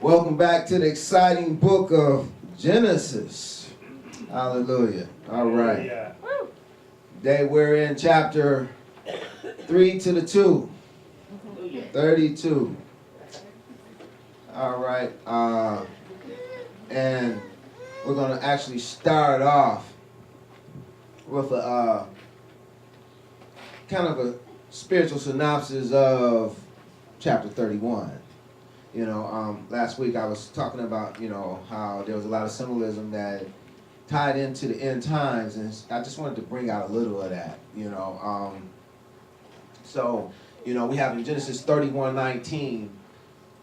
Welcome back to the exciting book of Genesis. Hallelujah. All right. Today we're in chapter 3 to the 2, 32. All right. And we're going to actually start off with a kind of a spiritual synopsis of chapter 31. Last week I was talking about, how there was a lot of symbolism that tied into the end times, and I just wanted to bring out a little of that, we have in Genesis 31:19,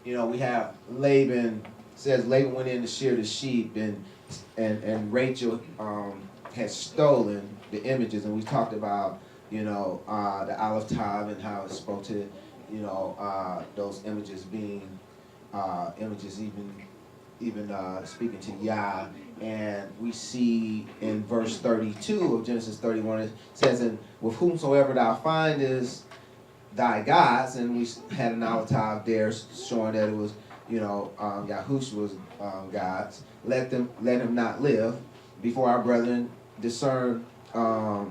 we have Laban, says Laban went in to shear the sheep, and Rachel had stolen the images, and we talked about, the Aleph Tav and how it spoke to, those images being images even speaking to Yah. And we see in verse 32 of Genesis 31, it says, and with whomsoever thou findest thy gods, and we had an Aleph there showing that it was, Yahushua's gods, let him not live. Before our brethren discern thou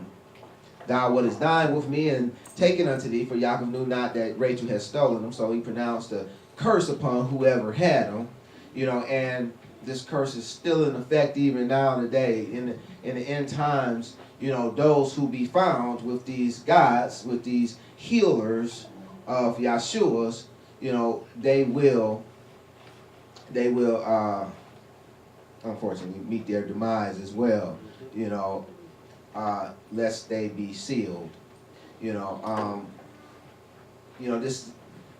what is thine with me, and taken unto thee, for Yaakov knew not that Rachel had stolen them, so he pronounced a curse upon whoever had them, and this curse is still in effect even now today in the end times. Those who be found with these gods, with these healers of Yahshua's, they will unfortunately meet their demise as well, lest they be sealed.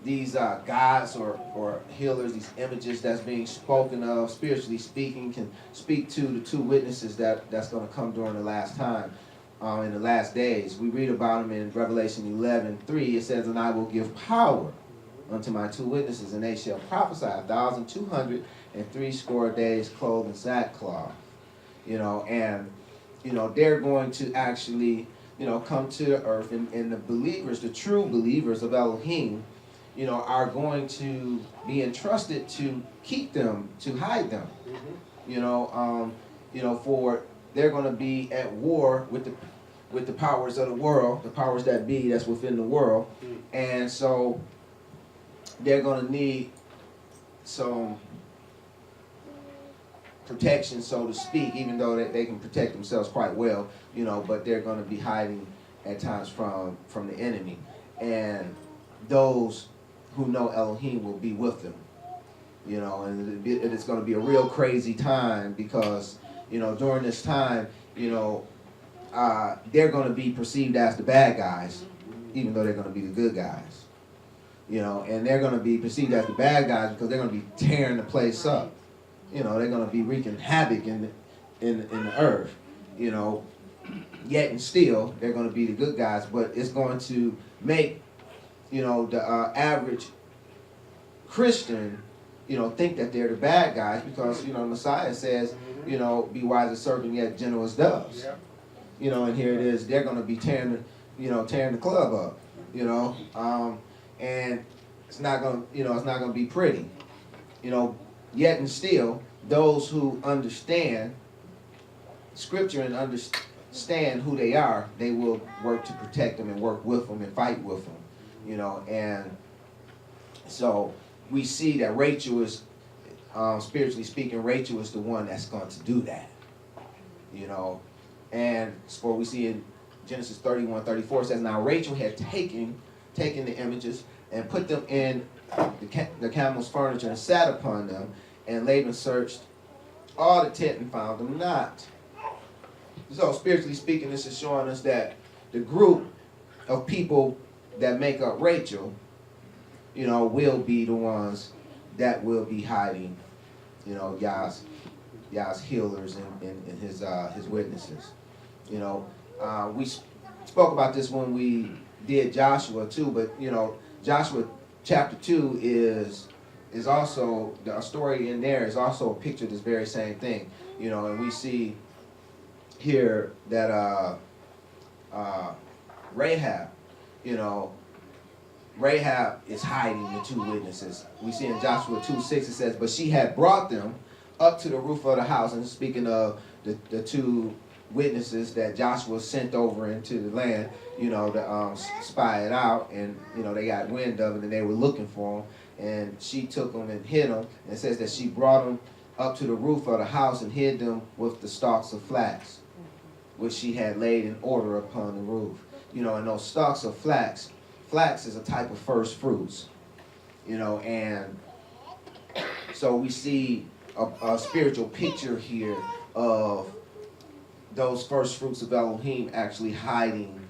These gods or healers, these images that's being spoken of, spiritually speaking, can speak to the two witnesses that's going to come during the last time, in the last days. We read about them in Revelation 11:3. It says, and I will give power unto my two witnesses, and they shall prophesy 1,260 days clothed in sackcloth. They're going to actually, come to the earth, and the believers, the true believers of Elohim, are going to be entrusted to keep them, to hide them. For they're going to be at war with the powers of the world, the powers that be that's within the world, and so they're going to need some protection, so to speak, even though they can protect themselves quite well, but they're going to be hiding at times from the enemy, and those who know Elohim will be with them, and it's going to be a real crazy time, because, during this time, they're going to be perceived as the bad guys, even though they're going to be the good guys, and they're going to be perceived as the bad guys because they're going to be tearing the place up, they're going to be wreaking havoc in the earth, yet and still they're going to be the good guys, but it's going to make the average Christian, think that they're the bad guys, because, Messiah says, be wise as serpent, yet gentle as doves. And here it is, they're going to be tearing the club up, and it's not going to be pretty, yet and still, those who understand Scripture and understand who they are, they will work to protect them and work with them and fight with them. And so we see that Rachel is, spiritually speaking, Rachel is the one that's going to do that, and for we see in Genesis 31:34, it says, now Rachel had taken the images and put them in the camel's furniture and sat upon them, and Laban searched all the tent and found them not. So spiritually speaking, this is showing us that the group of people that make up Rachel, will be the ones that will be hiding, Yah's healers and his witnesses. We spoke about this when we did Joshua too, but Joshua chapter 2 is also, the story in there is also a picture of this very same thing, and we see here that Rahab, Rahab is hiding the two witnesses. We see in Joshua 2:6 it says, but she had brought them up to the roof of the house. And speaking of the two witnesses that Joshua sent over into the land, to spy it out, and they got wind of it and they were looking for them, and she took them and hid them. And it says that she brought them up to the roof of the house and hid them with the stalks of flax, which she had laid in order upon the roof. And those stalks of flax is a type of first fruits, and so we see a spiritual picture here of those first fruits of Elohim actually hiding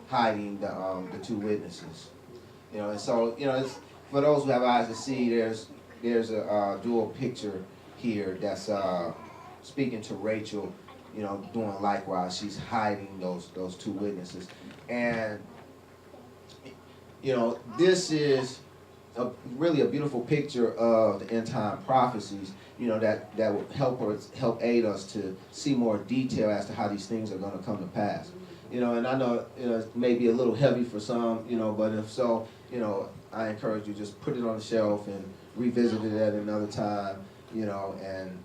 the two witnesses. And so it's, for those who have eyes to see, there's a dual picture here that's speaking to Rachel, doing likewise. She's hiding those two witnesses, and this is really a beautiful picture of the end time prophecies, that will help aid us to see more detail as to how these things are going to come to pass. And I know it may be a little heavy for some, but if so, I encourage you, just put it on the shelf and revisit it at another time, and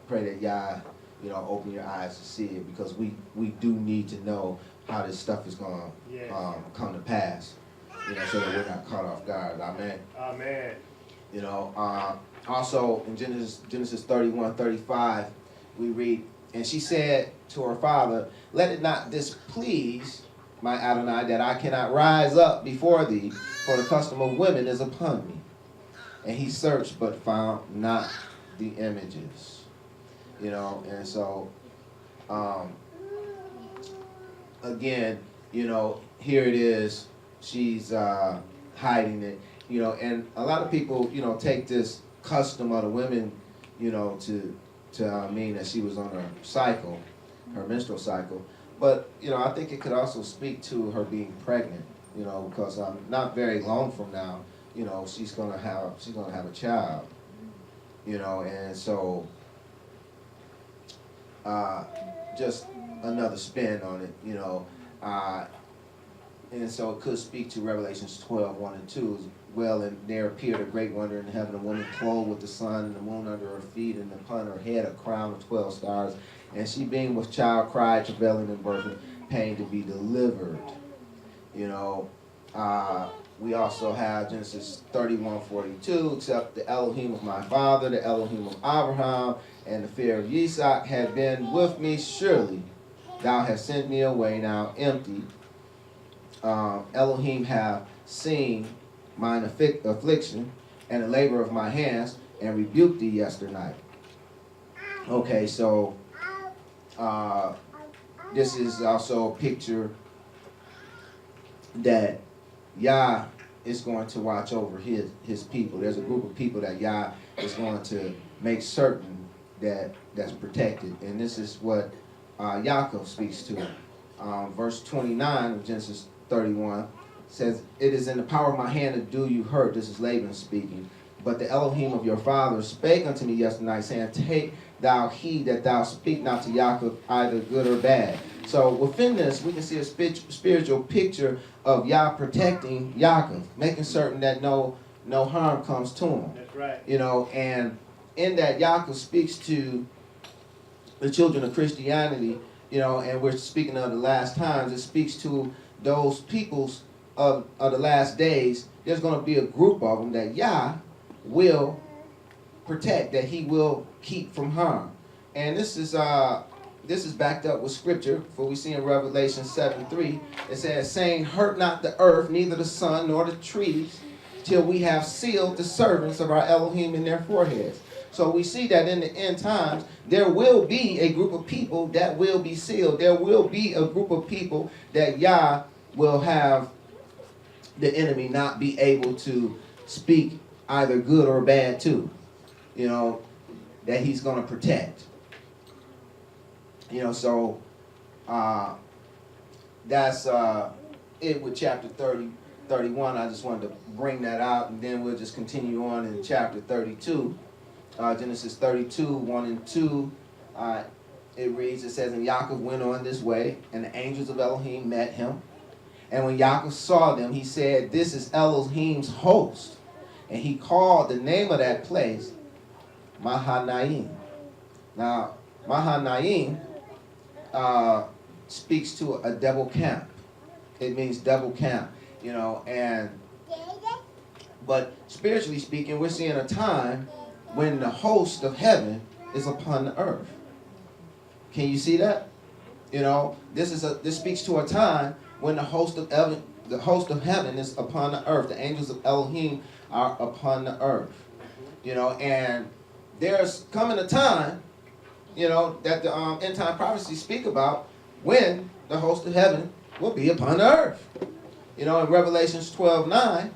pray that Yah, open your eyes to see it, because we do need to know how this stuff is going to come to pass, so that we're not caught off guard. Amen. Amen. Also in Genesis 31:35, we read, and she said to her father, let it not displease my Adonai that I cannot rise up before thee, for the custom of women is upon me. And he searched but found not the images. And so again, here it is, she's hiding it, and a lot of people, take this custom of the women, to mean that she was on her cycle, her menstrual cycle. But, I think it could also speak to her being pregnant, because not very long from now, she's gonna have a child, and so just another spin on it, and so it could speak to Revelations 12:1 and 2 as well. And there appeared a great wonder in heaven, a woman clothed with the sun and the moon under her feet, and upon her head a crown of 12 stars. And she, being with child, cried, travailing and birthing, pain to be delivered. We also have Genesis 31:42, except the Elohim of my father, the Elohim of Abraham, and the fear of Yitzhak had been with me, surely thou hast sent me away now empty. Elohim have seen mine affliction and the labor of my hands, and rebuked thee yesternight. Okay, so this is also a picture that Yah is going to watch over his people. There's a group of people that Yah is going to make certain that's protected. And this is what Yaakov speaks to. Verse 29 of Genesis 31 says, it is in the power of my hand to do you hurt. This is Laban speaking. But the Elohim of your father spake unto me yesterday, saying, take thou heed that thou speak not to Yaakov either good or bad. So within this, we can see a spiritual picture of Yah protecting Yaakov, making certain that no harm comes to him. That's right. And in that, Yaakov speaks to the children of Christianity, and we're speaking of the last times. It speaks to those peoples of the last days. There's going to be a group of them that Yah will protect, that he will keep from harm. And this is backed up with scripture, for we see in Revelation 7:3, it says, saying, hurt not the earth, neither the sun, nor the trees, till we have sealed the servants of our Elohim in their foreheads. So we see that in the end times, there will be a group of people that will be sealed. There will be a group of people that Yah will have the enemy not be able to speak either good or bad to, that he's going to protect. So that's it with chapter 31. I just wanted to bring that out, and then we'll just continue on in chapter 32. Genesis 32:1 and 2. It reads, it says, and Yaakov went on this way, and the angels of Elohim met him. And when Yaakov saw them, he said, "This is Elohim's host." And he called the name of that place Mahanaim. Now, Mahanaim speaks to a double camp. It means double camp, but spiritually speaking, we're seeing a time when the host of heaven is upon the earth. Can you see that? This speaks to a time when the host of heaven is upon the earth. The angels of Elohim are upon the earth. And there's coming a time, that the end time prophecies speak about when the host of heaven will be upon the earth. In Revelations 12:9,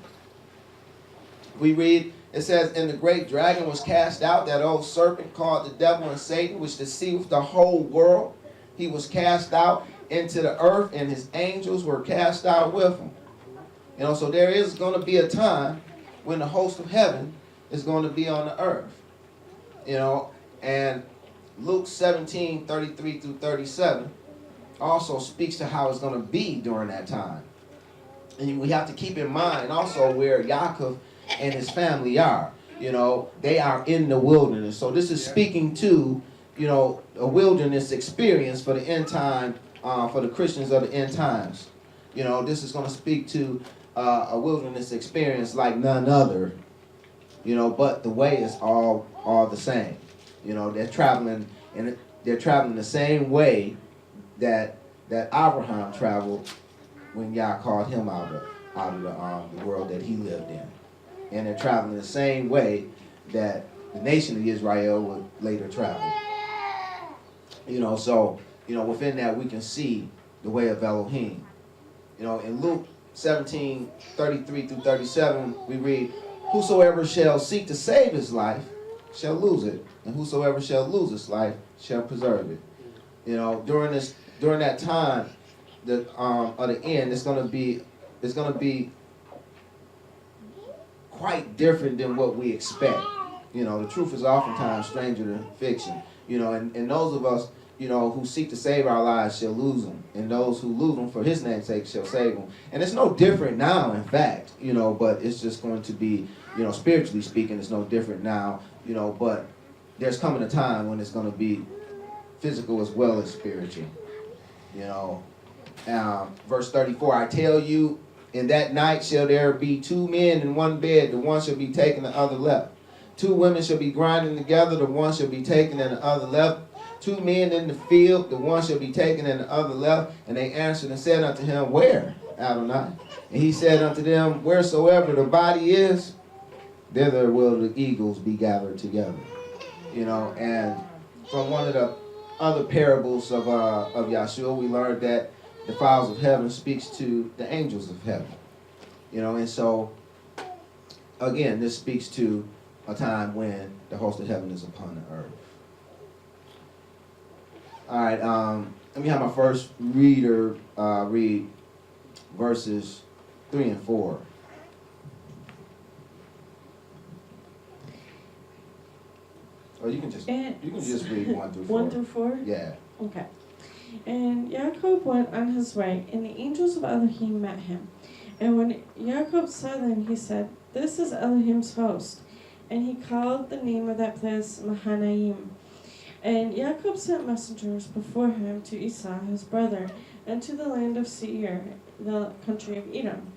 we read, it says, "And the great dragon was cast out, that old serpent called the devil and Satan, which deceived the whole world. He was cast out into the earth, and his angels were cast out with him." So there is going to be a time when the host of heaven is going to be on the earth. And Luke 17:33 through 37 also speaks to how it's going to be during that time. And we have to keep in mind also where Yaakov and his family are. They are in the wilderness. So this is speaking to, a wilderness experience for the end time, for the Christians of the end times. This is going to speak to a wilderness experience like none other. But the way is all the same. They're traveling the same way that Abraham traveled when Yah called him out of the world that he lived in. And they're traveling the same way that the nation of Israel would later travel. So within that we can see the way of Elohim. In Luke 17:33 through 37, we read, "Whosoever shall seek to save his life shall lose it, and whosoever shall lose his life shall preserve it." During that time of the end, it's gonna be quite different than what we expect. The truth is oftentimes stranger than fiction. And those of us, who seek to save our lives shall lose them, and those who lose them for his name's sake shall save them. And it's no different now, in fact, but it's just going to be, spiritually speaking, it's no different now, but there's coming a time when it's going to be physical as well as spiritual. Verse 34, "I tell you, in that night shall there be two men in one bed, the one shall be taken, the other left. Two women shall be grinding together, the one shall be taken and the other left. Two men in the field, the one shall be taken and the other left. And they answered and said unto him, Where, Adonai? And he said unto them, Wheresoever the body is, thither will the eagles be gathered together." And from one of the other parables of Yahshua, we learned that the fowls of heaven speaks to the angels of heaven. And so, again, this speaks to a time when the host of heaven is upon the earth. All right, let me have my first reader read verses 3 and 4. Or you can just read 1 through 4. 1 through 4? Yeah. Okay. And Jacob went on his way, and the angels of Elohim met him. And when Jacob saw them, he said, This is Elohim's host. And he called the name of that place Mahanaim. And Jacob sent messengers before him to Esau, his brother, and to the land of Seir, the country of Edom.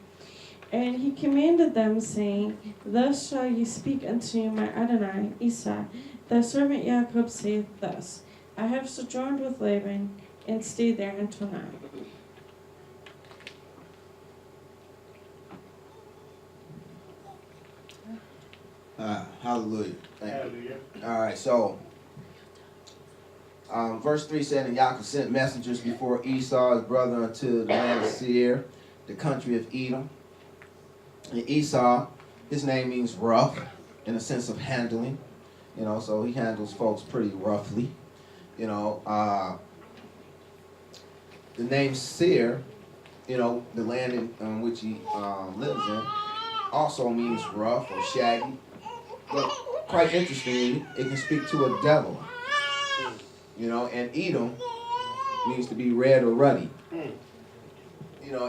And he commanded them, saying, Thus shall ye speak unto my Adonai, Esau. Thy servant Jacob saith thus, I have sojourned with Laban, and stayed there until now. Hallelujah. All right, so verse 3 said, And Yaakov sent messengers before Esau, his brother, unto the land of Seir, the country of Edom. And Esau, his name means rough, in the sense of handling. So he handles folks pretty roughly. The name Seir, the land in which he lives in, also means rough or shaggy. But quite interestingly, it can speak to a devil. And Edom means to be red or ruddy.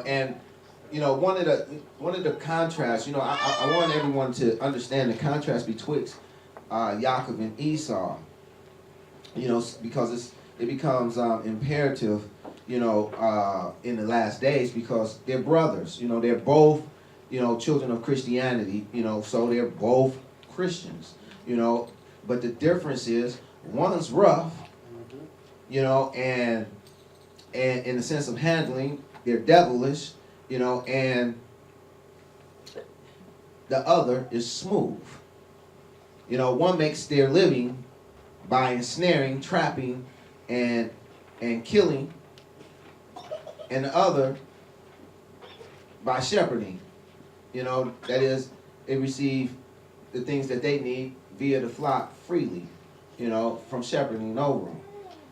And one of the contrasts, I want everyone to understand the contrast betwixt Yaakov and Esau, because it becomes imperative, in the last days, because they're brothers, they're both, children of Christianity, so they're both Christians, but the difference is one's rough, and in the sense of handling, they're devilish, and the other is smooth. One makes their living by ensnaring, trapping, and killing, and the other by shepherding. That is, they receive the things that they need via the flock freely, from shepherding over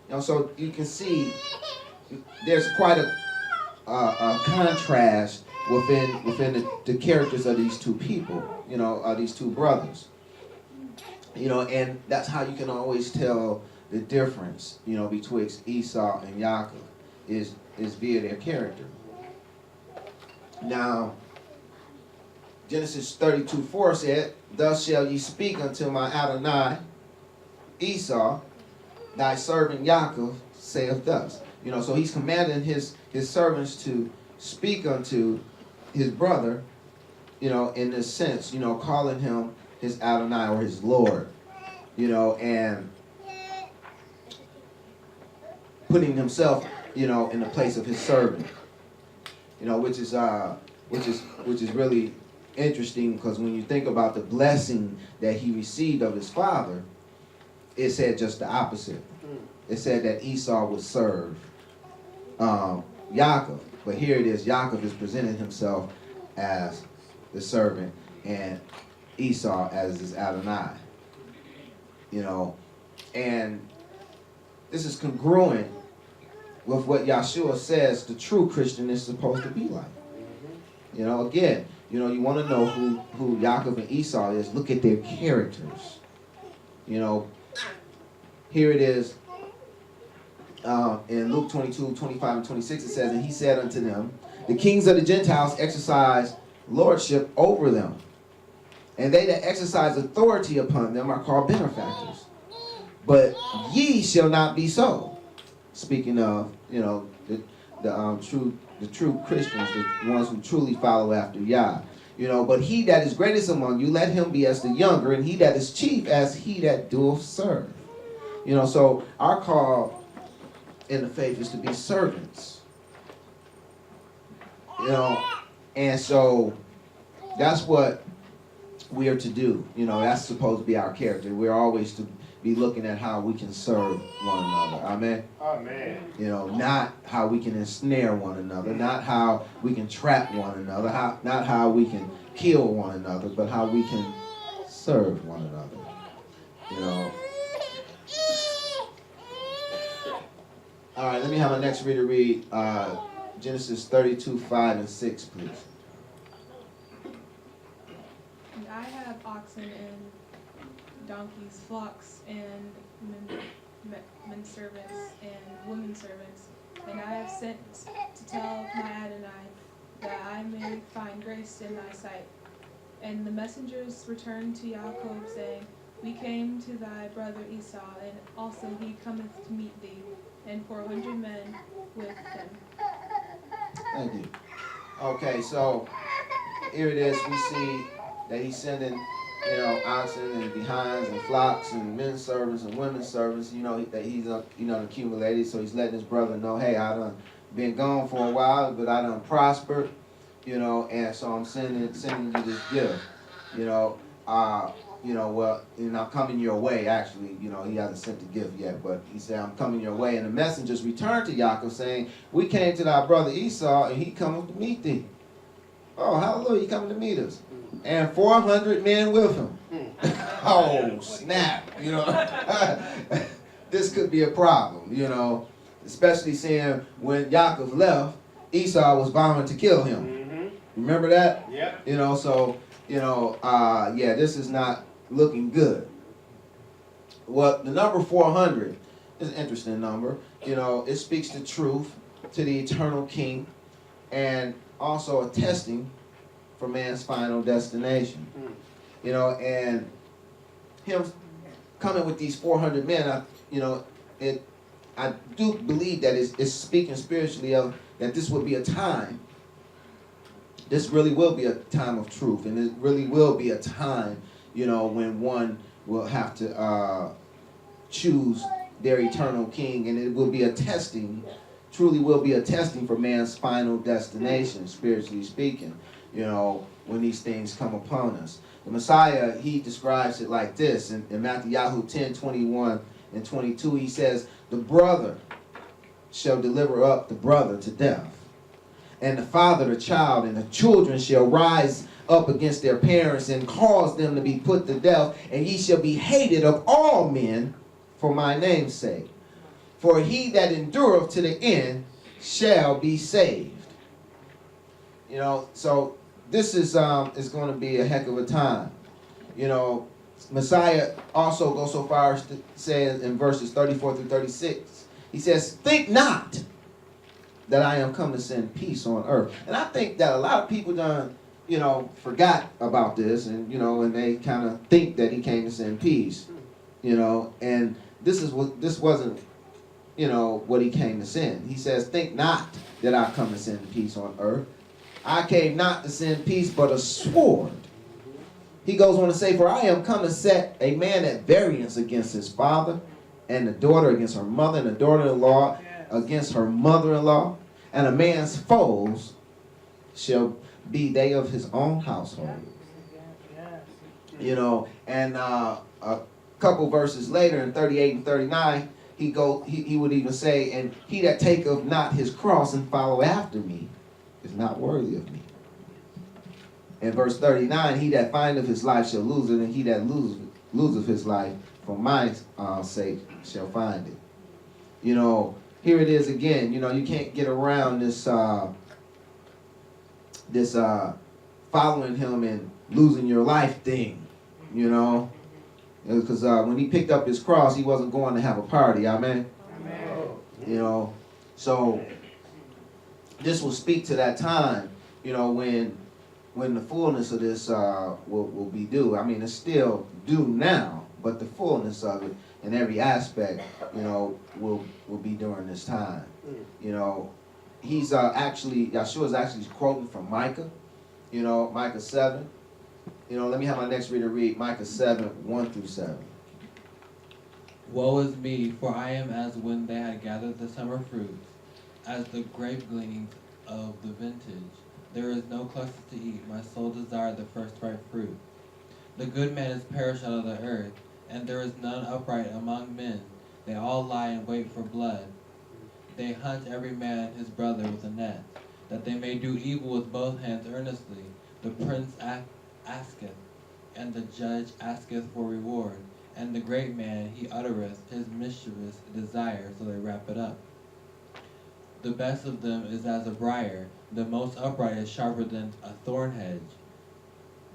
them. So you can see there's quite a contrast within the characters of these two people, these two brothers. And that's how you can always tell the difference, betwixt Esau and Yaakov is via their character. Now, Genesis 32:4 said, "Thus shall ye speak unto my Adonai Esau, thy servant Yaakov saith thus." So he's commanding his servants to speak unto his brother, in this sense, calling him his Adonai or his Lord, and putting himself, in the place of his servant, which is really interesting, because when you think about the blessing that he received of his father, it said just the opposite. It said that Esau would serve Yaakov, but here it is, Yaakov is presenting himself as the servant and Esau as his Adonai. And this is congruent with what Yahshua says the true Christian is supposed to be like. Again, you want to know who Yaakov and Esau is, look at their characters. Here it is, in Luke 22:25 and 26, it says, "And he said unto them, the kings of the Gentiles exercise lordship over them, and they that exercise authority upon them are called benefactors. But ye shall not be so." Speaking of, the true Christians, the ones who truly follow after Yah. "But he that is greatest among you, let him be as the younger, and he that is chief as he that doeth serve." So our call in the faith is to be servants. And so that's what we are to do. That's supposed to be our character. We're always to be looking at how we can serve one another. Amen? Amen. Not how we can ensnare one another, not how we can trap one another, not how we can kill one another, but how we can serve one another. All right, let me have my next reader read Genesis 32:5 and 6, please. "And I have oxen and donkeys, flocks, and men servants and women servants, and I have sent to tell my Adonai that I may find grace in thy sight. And the messengers returned to Yaakov, saying, We came to thy brother Esau, and also he cometh to meet thee, and 400 men with him." Thank you. Okay, so here it is. We see that he's sending, oxen and behinds and flocks and men servants and women servants. That he's accumulated. So he's letting his brother know, hey, I done been gone for a while, but I done prospered. And so I'm sending you this gift. I'm coming your way, actually. He hasn't sent the gift yet, but he said, I'm coming your way. And the messengers returned to Yaakov, saying, we came to thy brother Esau, and he cometh to meet thee. Oh, hallelujah, he coming to meet us. And 400 men with him. Oh, snap, This could be a problem, especially seeing when Yaakov left, Esau was vowing to kill him. Mm-hmm. Remember that? Yep. This is not looking good. Well, the number 400 is an interesting number. It speaks the truth to the eternal king. And also a testing for man's final destination. You know, and him coming with these 400 men, I do believe that it's speaking spiritually of that this will be a time. This really will be a time of truth, and it really will be a time, you know, when one will have to choose their eternal king, and it will be a testing, truly will be a testing for man's final destination, spiritually speaking, you know, when these things come upon us. The Messiah, he describes it like this in Matthew 10:21 and 22. He says, the brother shall deliver up the brother to death, and the father the child, and the children shall rise up against their parents and cause them to be put to death, and ye shall be hated of all men for my name's sake. For he that endureth to the end shall be saved. You know, so this is going to be a heck of a time. You know, Messiah also goes so far as to say in verses 34 through 36, he says, think not that I am come to send peace on earth. And I think that a lot of people done, you know, forgot about this, and, you know, and they kind of think that he came to send peace, you know, and this wasn't, you know, what he came to send. He says, think not that I come to send peace on earth. I came not to send peace, but a sword. He goes on to say, for I am come to set a man at variance against his father, and the daughter against her mother, and the daughter-in-law against her mother-in-law, and a man's foes shall be they of his own household. You know, and a couple verses later in 38 and 39, he would even say, and he that taketh not his cross and follow after me is not worthy of me. In verse 39, he that findeth his life shall lose it, and he that loseth his life for my sake shall find it. You know, here it is again. You know, you can't get around this following him and losing your life thing. You know, because when he picked up his cross, he wasn't going to have a party. Amen. You know, so this will speak to that time. You know, when the fullness of this will be due. I mean, it's still due now, but the fullness of it in every aspect, you know, will be during this time. You know, he's Yeshua is actually quoting from Micah, you know, Micah 7. You know, let me have my next reader read Micah 7, 1 through 7. Woe is me, for I am as when they had gathered the summer fruits, as the grape gleanings of the vintage. There is no cluster to eat, my soul desired the first ripe fruit. The good man is perished out of the earth, and there is none upright among men. They all lie in wait for blood. They hunt every man his brother with a net, that they may do evil with both hands earnestly. The prince asketh, and the judge asketh for reward, and the great man he uttereth his mischievous desire, so they wrap it up. The best of them is as a briar, the most upright is sharper than a thorn hedge.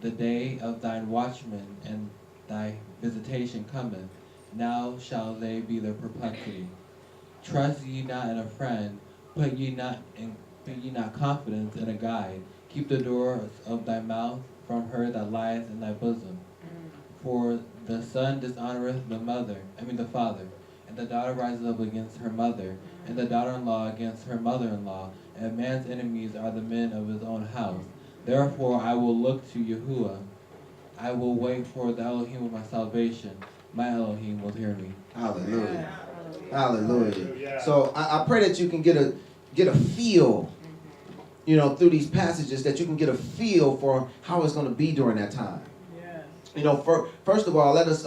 The day of thine watchman and thy visitation cometh, now shall they be their perplexity. Trust ye not in a friend, put ye not confidence in a guide. Keep the doors of thy mouth from her that lieth in thy bosom. For the son dishonoreth the father, and the daughter rises up against her mother, and the daughter-in-law against her mother-in-law, and man's enemies are the men of his own house. Therefore I will look to Yahuwah. I will wait for the Elohim of my salvation. My Elohim will hear me. Hallelujah. Hallelujah. So I pray that you can get a feel, you know, through these passages, that you can get a feel for how it's going to be during that time. You know, first of all, let us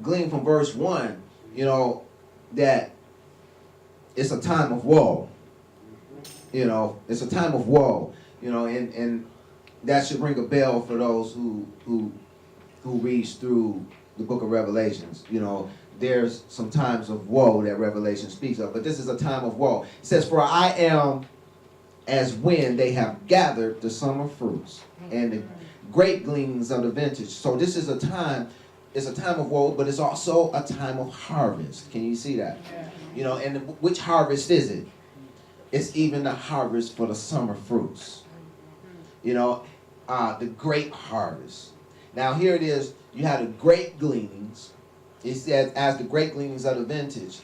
glean from verse 1, you know, that it's a time of woe. You know, it's a time of woe. You know, and that should ring a bell for those who reads through the book of Revelations. You know, there's some times of woe that Revelation speaks of, but this is a time of woe. It says, for I am as when they have gathered the summer fruits and the grape gleanings of the vintage. So this is a time, it's a time of woe, but it's also a time of harvest. Can you see that? You know, and which harvest is it? It's even the harvest for the summer fruits. You know, the grape harvest. Now here it is. You have the grape gleanings. It says, as the grape gleanings of the vintage.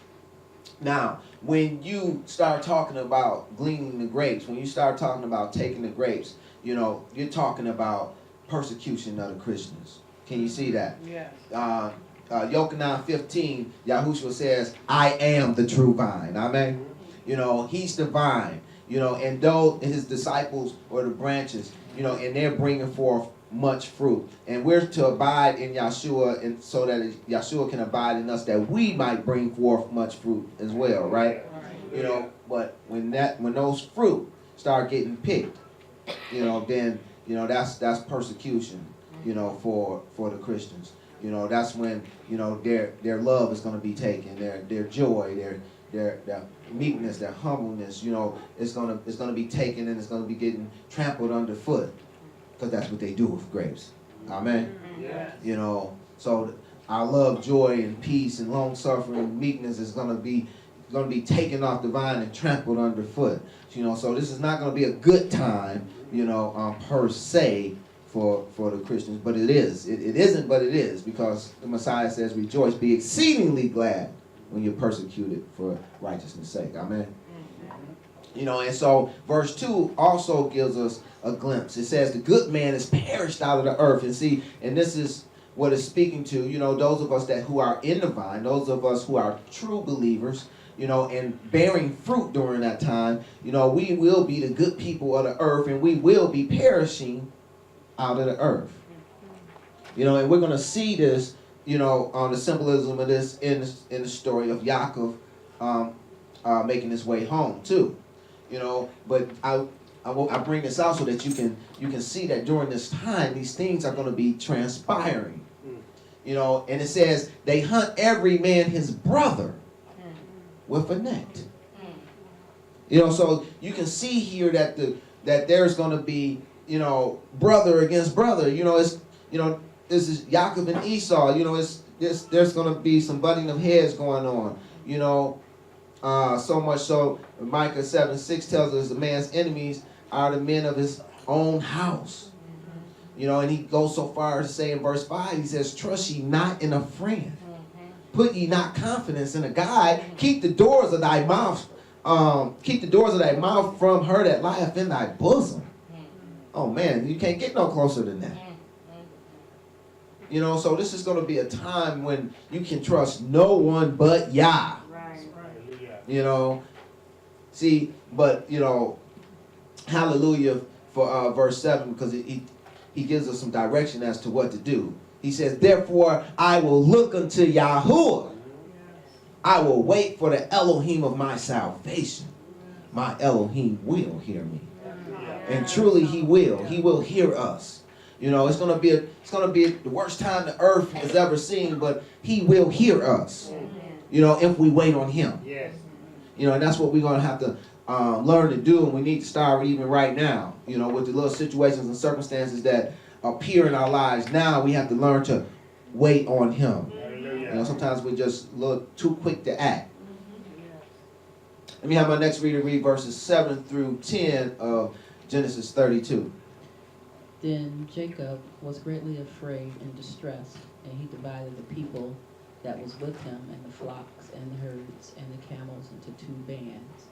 Now, when you start talking about gleaning the grapes, when you start talking about taking the grapes, you know, you're talking about persecution of the Christians. Can you see that? Yes. Yochanan 15, Yahushua says, I am the true vine. Amen. You know, he's the vine. You know, and though his disciples or the branches, you know, and they're bringing forth much fruit. And we're to abide in Yahshua, and so that Yahshua can abide in us, that we might bring forth much fruit as well, right? You know, but when those fruit start getting picked, you know, then, you know, that's persecution, you know, for the Christians. You know, that's when, you know, their love is going to be taken, their joy, their meekness, their humbleness, you know, it's gonna be taken, and it's gonna be getting trampled underfoot, because that's what they do with grapes. Amen. Yes. You know, so our love, joy, and peace, and long suffering, meekness is gonna be taken off the vine and trampled underfoot. You know, so this is not gonna be a good time, you know, per se for the Christians, but it is. It isn't, but it is, because the Messiah says, "Rejoice, be exceedingly glad when you're persecuted for righteousness' sake." Amen. You know, and so verse 2 also gives us a glimpse. It says, the good man is perished out of the earth. And see, and this is what it's speaking to, you know, those of us who are in the vine, those of us who are true believers, you know, and bearing fruit during that time, you know, we will be the good people of the earth, and we will be perishing out of the earth. You know, and we're going to see this, you know, on the symbolism of this in the story of Yaakov making his way home too. You know, but I bring this out so that you can see that during this time these things are going to be transpiring. You know, and it says they hunt every man his brother with a net. You know, so you can see here that there's going to be, you know, brother against brother. You know, it's, you know, this is Yaakov and Esau. You know, there's going to be some butting of heads going on. You know. So much so, Micah 7:6 tells us the man's enemies are the men of his own house. You know, and he goes so far as to say in verse 5, he says, trust ye not in a friend. Put ye not confidence in a guide. Keep the doors of thy mouth from her that lieth in thy bosom. Oh man, you can't get no closer than that. You know, so this is going to be a time when you can trust no one but Yah. You know, see, but, you know, hallelujah for verse 7, because he gives us some direction as to what to do. He says, therefore, I will look unto Yahuwah. I will wait for the Elohim of my salvation. My Elohim will hear me. And truly he will. He will hear us. You know, it's going to be the worst time the earth has ever seen, but he will hear us. You know, if we wait on him. Yes. You know, and that's what we're going to have to learn to do, and we need to start even right now. You know, with the little situations and circumstances that appear in our lives now, we have to learn to wait on him. You know, sometimes we're just a little too quick to act. Let me have my next reader read verses 7 through 10 of Genesis 32. Then Jacob was greatly afraid and distressed, and he divided the people that was with him, and the flocks, and the herds, and the camels into 2 bands,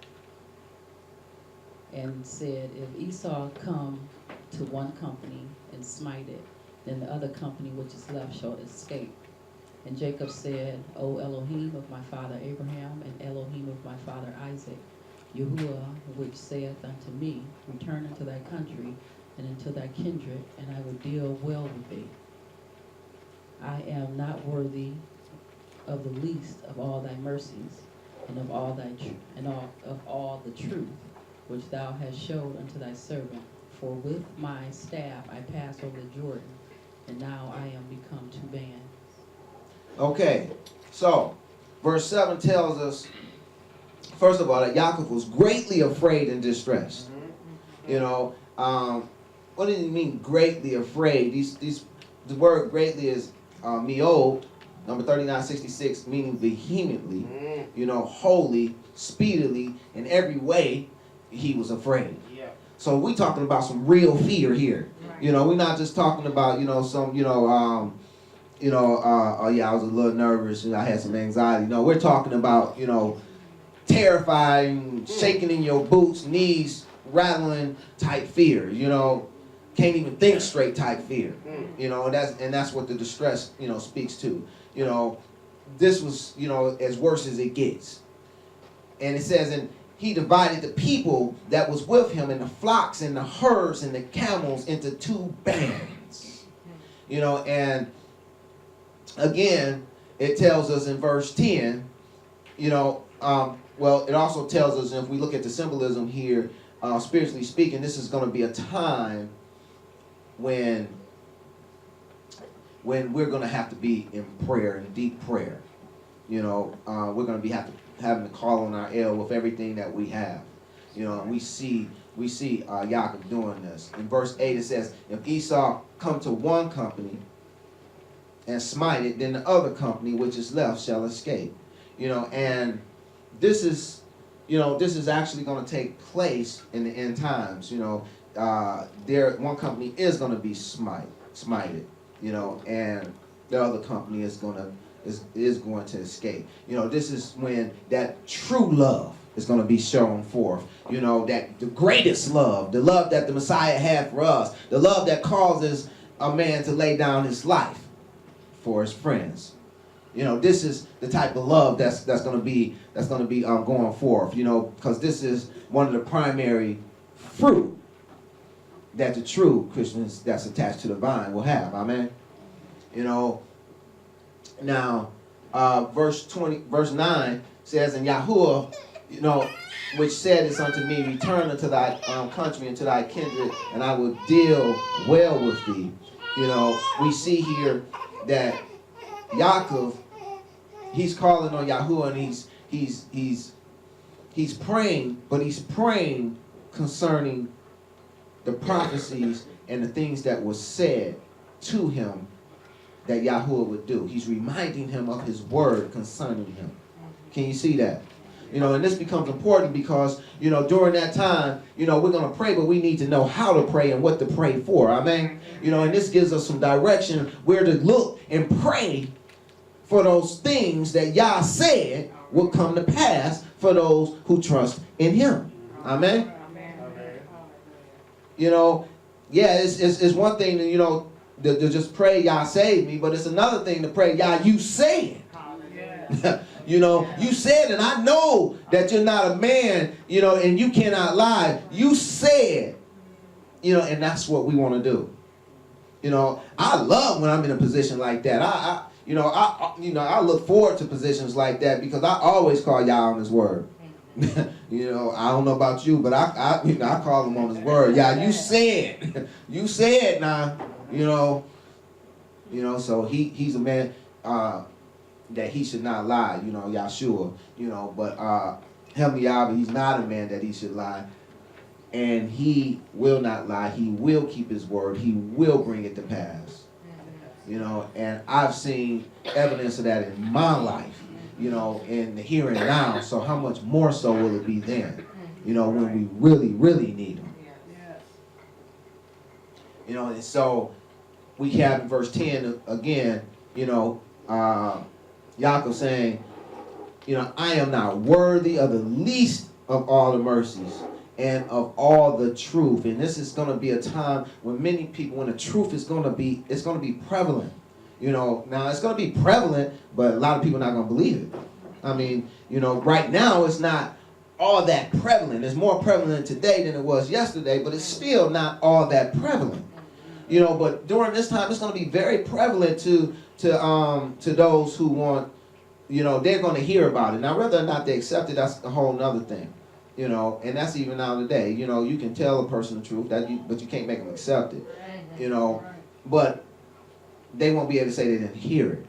and said, if Esau come to one company and smite it, then the other company which is left shall escape. And Jacob said, O Elohim of my father Abraham, and Elohim of my father Isaac, Yahuwah, which saith unto me, return unto thy country, and unto thy kindred, and I will deal well with thee. I am not worthy of the least of all thy mercies, and of all all the truth which thou hast showed unto thy servant. For with my staff I passed over the Jordan, and now I am become 2 bands. Okay, so verse 7 tells us, first of all, that Yaakov was greatly afraid and distressed. You know, what does it mean, greatly afraid? The word greatly is miod, number 3966, meaning vehemently, you know, wholly, speedily, in every way, he was afraid. So we talking about some real fear here. You know, we're not just talking about, some, oh yeah, I was a little nervous and I had some anxiety. No, we're talking about, terrifying, shaking in your boots, knees rattling type fear, can't even think straight type fear. That's what the distress, speaks to. This was, as worse as it gets. And it says, and he divided the people that was with him and the flocks and the herds and the camels into 2 bands. And again, it tells us in verse 10, it also tells us, if we look at the symbolism here, spiritually speaking, this is going to be a time when we're going to have to be in prayer, in deep prayer. We're going to be having to call on our El with everything that we have. And we see Yaakov doing this. In verse 8 it says, if Esau come to one company and smite it, then the other company which is left shall escape. And this is actually going to take place in the end times. One company is going to be smited, and the other company is going to escape. This is when that true love is going to be shown forth. That the greatest love, the love that the Messiah had for us, the love that causes a man to lay down his life for his friends. This is the type of love that's going to be going forth. Because this is one of the primary fruit that the true Christians that's attached to the vine will have. Amen. Now, verse 9 says, and Yahuwah, which said this unto me, return unto thy country and to thy kindred, and I will deal well with thee. We see here that Yaakov, he's calling on Yahuwah, and he's praying, but he's praying concerning the prophecies and the things that were said to him that Yahuwah would do. He's reminding him of his word concerning him. Can you see that? And this becomes important because, during that time, we're going to pray, but we need to know how to pray and what to pray for. Amen. And this gives us some direction where to look and pray for those things that Yah said will come to pass for those who trust in him. Amen. It's one thing to just pray, Yah save me, but it's another thing to pray, Yah, you said. You said, and I know that you're not a man, and you cannot lie. You said, and that's what we want to do. I love when I'm in a position like that. I look forward to positions like that because I always call Yah on his word. I don't know about you, but I call him on his word. Yeah, you said now, so he's a man that he should not lie, Yahshua, but Heavenly Abba, he's not a man that he should lie, and he will not lie. He will keep his word. He will bring it to pass, and I've seen evidence of that in my life, in the here and now. So how much more so will it be then, when we really, really need him? And so we have in verse 10 again, Yaakov saying, I am not worthy of the least of all the mercies and of all the truth. And this is going to be a time when many people, when the truth is going to be, it's going to be prevalent. Now it's going to be prevalent, but a lot of people are not going to believe it. I mean, right now it's not all that prevalent. It's more prevalent today than it was yesterday, but it's still not all that prevalent. But during this time, it's going to be very prevalent to those who want, they're going to hear about it. Now, whether or not they accept it, that's a whole nother thing, and that's even now today. You can tell a person the truth, but you can't make them accept it, but they won't be able to say they didn't hear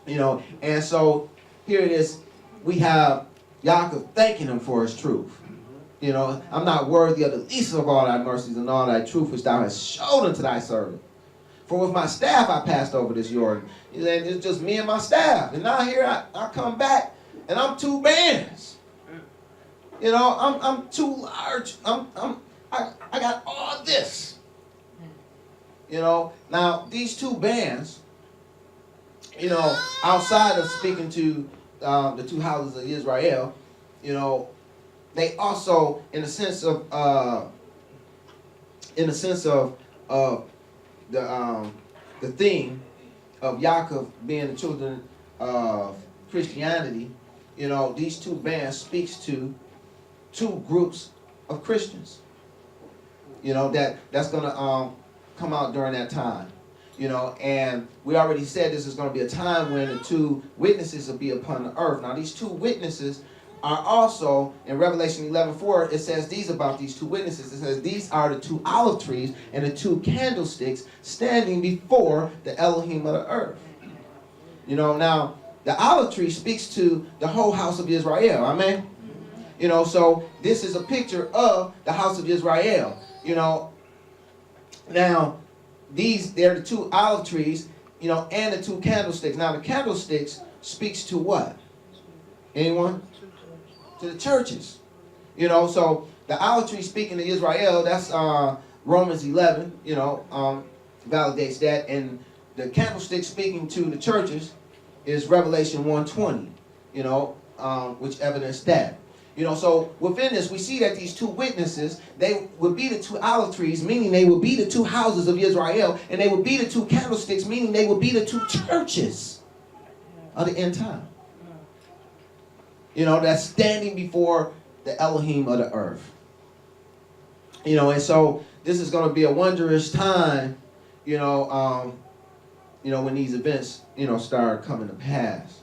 it, and so here it is. We have Yaakov thanking him for his truth. I'm not worthy of the least of all thy mercies and all thy truth which thou hast showed unto thy servant. For with my staff I passed over this Jordan. He said, it's just me and my staff. And now here I come back and I'm 2 bands. I'm too large. I got all this. You know, now these two bands, you know, outside of speaking to the two houses of Israel, you know, they also, in the sense of the theme of Yaakov being the children of Christianity, you know, these two bands speaks to two groups of Christians. You know, that's gonna come out during that time. You know, and we already said this is going to be a time when the two witnesses will be upon the earth. Now, these two witnesses are also, in Revelation 11:4, it says these about these two witnesses. It says, these are the two olive trees and the two candlesticks standing before the Elohim of the earth. You know, now, the olive tree speaks to the whole house of Israel. Amen? You know, so this is a picture of the house of Israel. You know, now, they're the two olive trees, you know, and the two candlesticks. Now, the candlesticks speaks to what? Anyone? To the churches. You know, so the olive tree speaking to Israel, that's Romans 11, you know, validates that. And the candlestick speaking to the churches is Revelation 1:20, you know, which evidenced that. You know, so within this, we see that these two witnesses, they would be the two olive trees, meaning they would be the two houses of Israel, and they would be the two candlesticks, meaning they would be the two churches of the end time. You know, that's standing before the Elohim of the earth. You know, and so this is going to be a wondrous time, you know, when these events, you know, start coming to pass.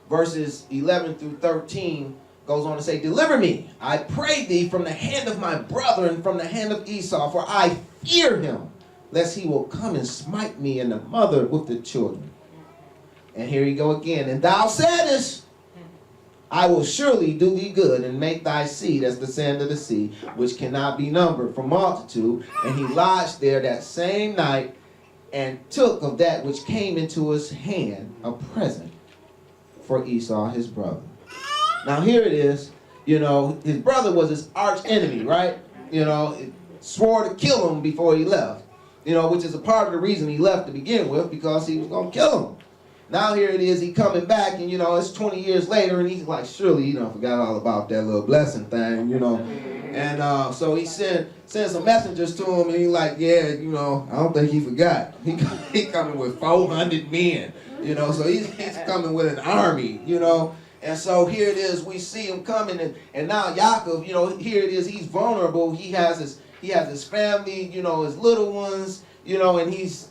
Verses 11 through 13 goes on to say, deliver me, I pray thee, from the hand of my brother and from the hand of Esau, for I fear him, lest he will come and smite me and the mother with the children. And here you go again. And thou saidest, I will surely do thee good and make thy seed as the sand of the sea, which cannot be numbered for multitude. And he lodged there that same night and took of that which came into his hand a present for Esau, his brother. Now here it is, you know, his brother was his arch enemy, right? You know, swore to kill him before he left, you know, which is a part of the reason he left to begin with, because he was going to kill him. Now here it is, he coming back, and, you know, it's 20 years later, and he's like, surely, you know, forgot all about that little blessing thing, you know. And so he sent some messengers to him, and he's like, yeah, you know, I don't think he forgot. He coming with 400 men. You know, so he's coming with an army, you know. And so here it is, we see him coming, and now Yaakov, you know, here it is, he's vulnerable. He has his family, you know, his little ones, you know, and he's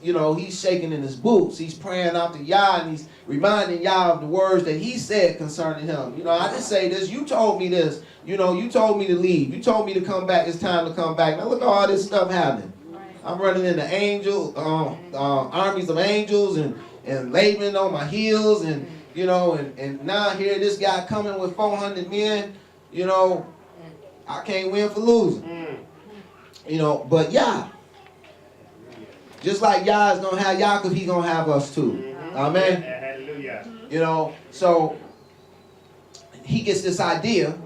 shaking in his boots. He's praying out to Yah, and he's reminding Yah of the words that he said concerning him. You know, I didn't say this, you told me this, you know, you told me to leave. You told me to come back, it's time to come back. Now look at all this stuff happening. I'm running into armies of angels, and Laban on my heels, and, you know, and now here this guy coming with 400 men, you know, I can't win for losing. You know, but Yah, just like Yah is going to have Yaakov, he's going to have us too. Amen. Hallelujah. You know, so he gets this idea,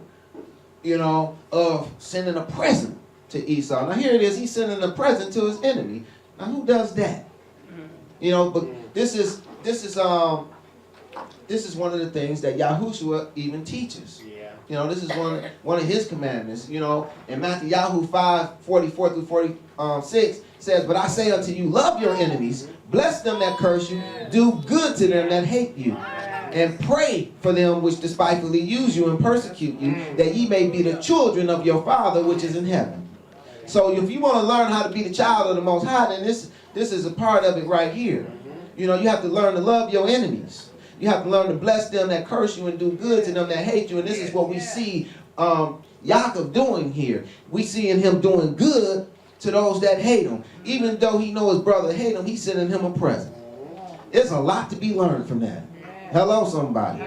you know, of sending a present to Esau. Now here it is, he's sending a present to his enemy. Now who does that? You know, but this is one of the things that Yahushua even teaches. Yeah. You know, this is one of his commandments. You know, in Matthew 5:44 through 46 says, but I say unto you, love your enemies, bless them that curse you, do good to them that hate you, and pray for them which despitefully use you and persecute you, that ye may be the children of your Father which is in heaven. So if you want to learn how to be the child of the Most High, then this is a part of it right here. You know, you have to learn to love your enemies. You have to learn to bless them that curse you and do good to them that hate you. And this is what we see Yaakov doing here. We see in him doing good to those that hate him. Even though he knows his brother hate him, he's sending him a present. There's a lot to be learned from that. Hello, somebody.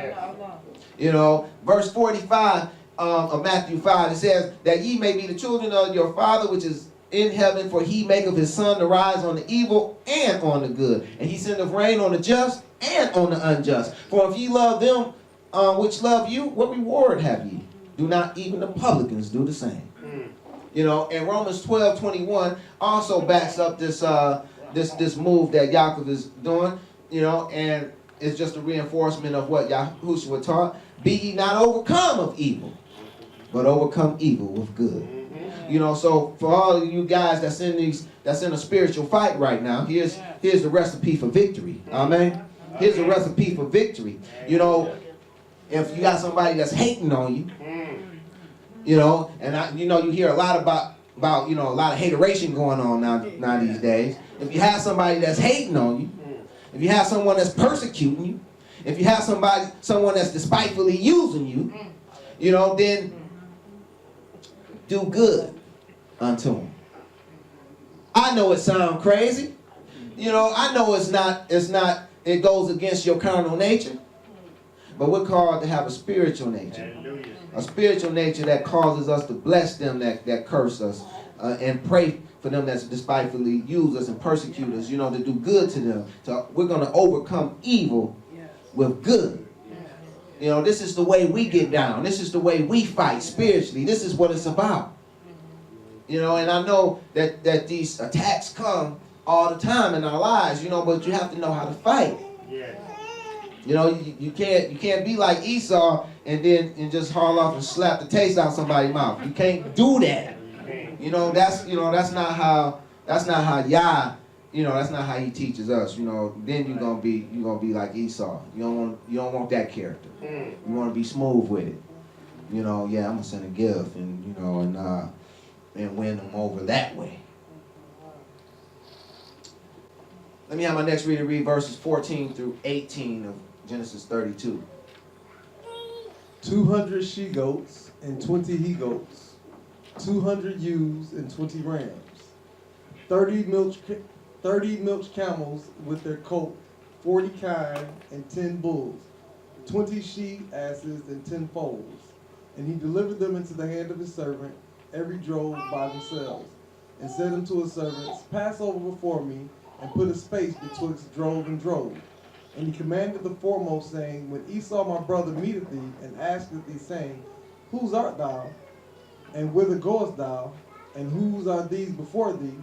You know, verse 45 of Matthew 5, it says, that ye may be the children of your Father which is in heaven, for he maketh his sun to rise on the evil and on the good. And he sendeth rain on the just and on the unjust. For if ye love them which love you, what reward have ye? Do not even the publicans do the same? You know, and Romans 12:21 also backs up this this move that Yaakov is doing, you know, and it's just a reinforcement of what Yahushua taught. Be ye not overcome of evil, but overcome evil with good. You know, so for all of you guys that's in a spiritual fight right now, here's the recipe for victory. Amen. Here's the recipe for victory. You know, if you got somebody that's hating on you, you know, and you hear a lot about a lot of hateration going on now these days. If you have somebody that's hating on you, if you have someone that's persecuting you, if you have someone that's despitefully using you, you know, then do good unto them. I know it sounds crazy. You know, I know it goes against your carnal nature. But we're called to have a spiritual nature. A spiritual nature that causes us to bless them that curse us and pray for them that despitefully use us and persecute us, you know, to do good to them. So we're going to overcome evil with good. You know, this is the way we get down. This is the way we fight spiritually. This is what it's about. You know, and I know that these attacks come all the time in our lives, you know, but you have to know how to fight. You know, you can't be like Esau and just haul off and slap the taste out somebody's mouth. You can't do that. You know, that's not how Yah, you know, that's not how he teaches us. You know, then you're gonna be like Esau. You don't want that character. You want to be smooth with it. You know, yeah, I'm gonna send a gift and you know and win them over that way. Let me have my next reader read verses 14 through 18 of Genesis 32. 200 she-goats and 20 he-goats, 200 ewes and 20 rams, 30 milch camels with their colt, 40 kine and 10 bulls, 20 she-asses and 10 foals. And he delivered them into the hand of his servant, every drove by themselves, and said unto his servants, Pass over before me, and put a space betwixt drove and drove. And he commanded the foremost, saying, When Esau my brother meeteth thee, and asketh thee, saying, Whose art thou? And whither goest thou? And whose are these before thee?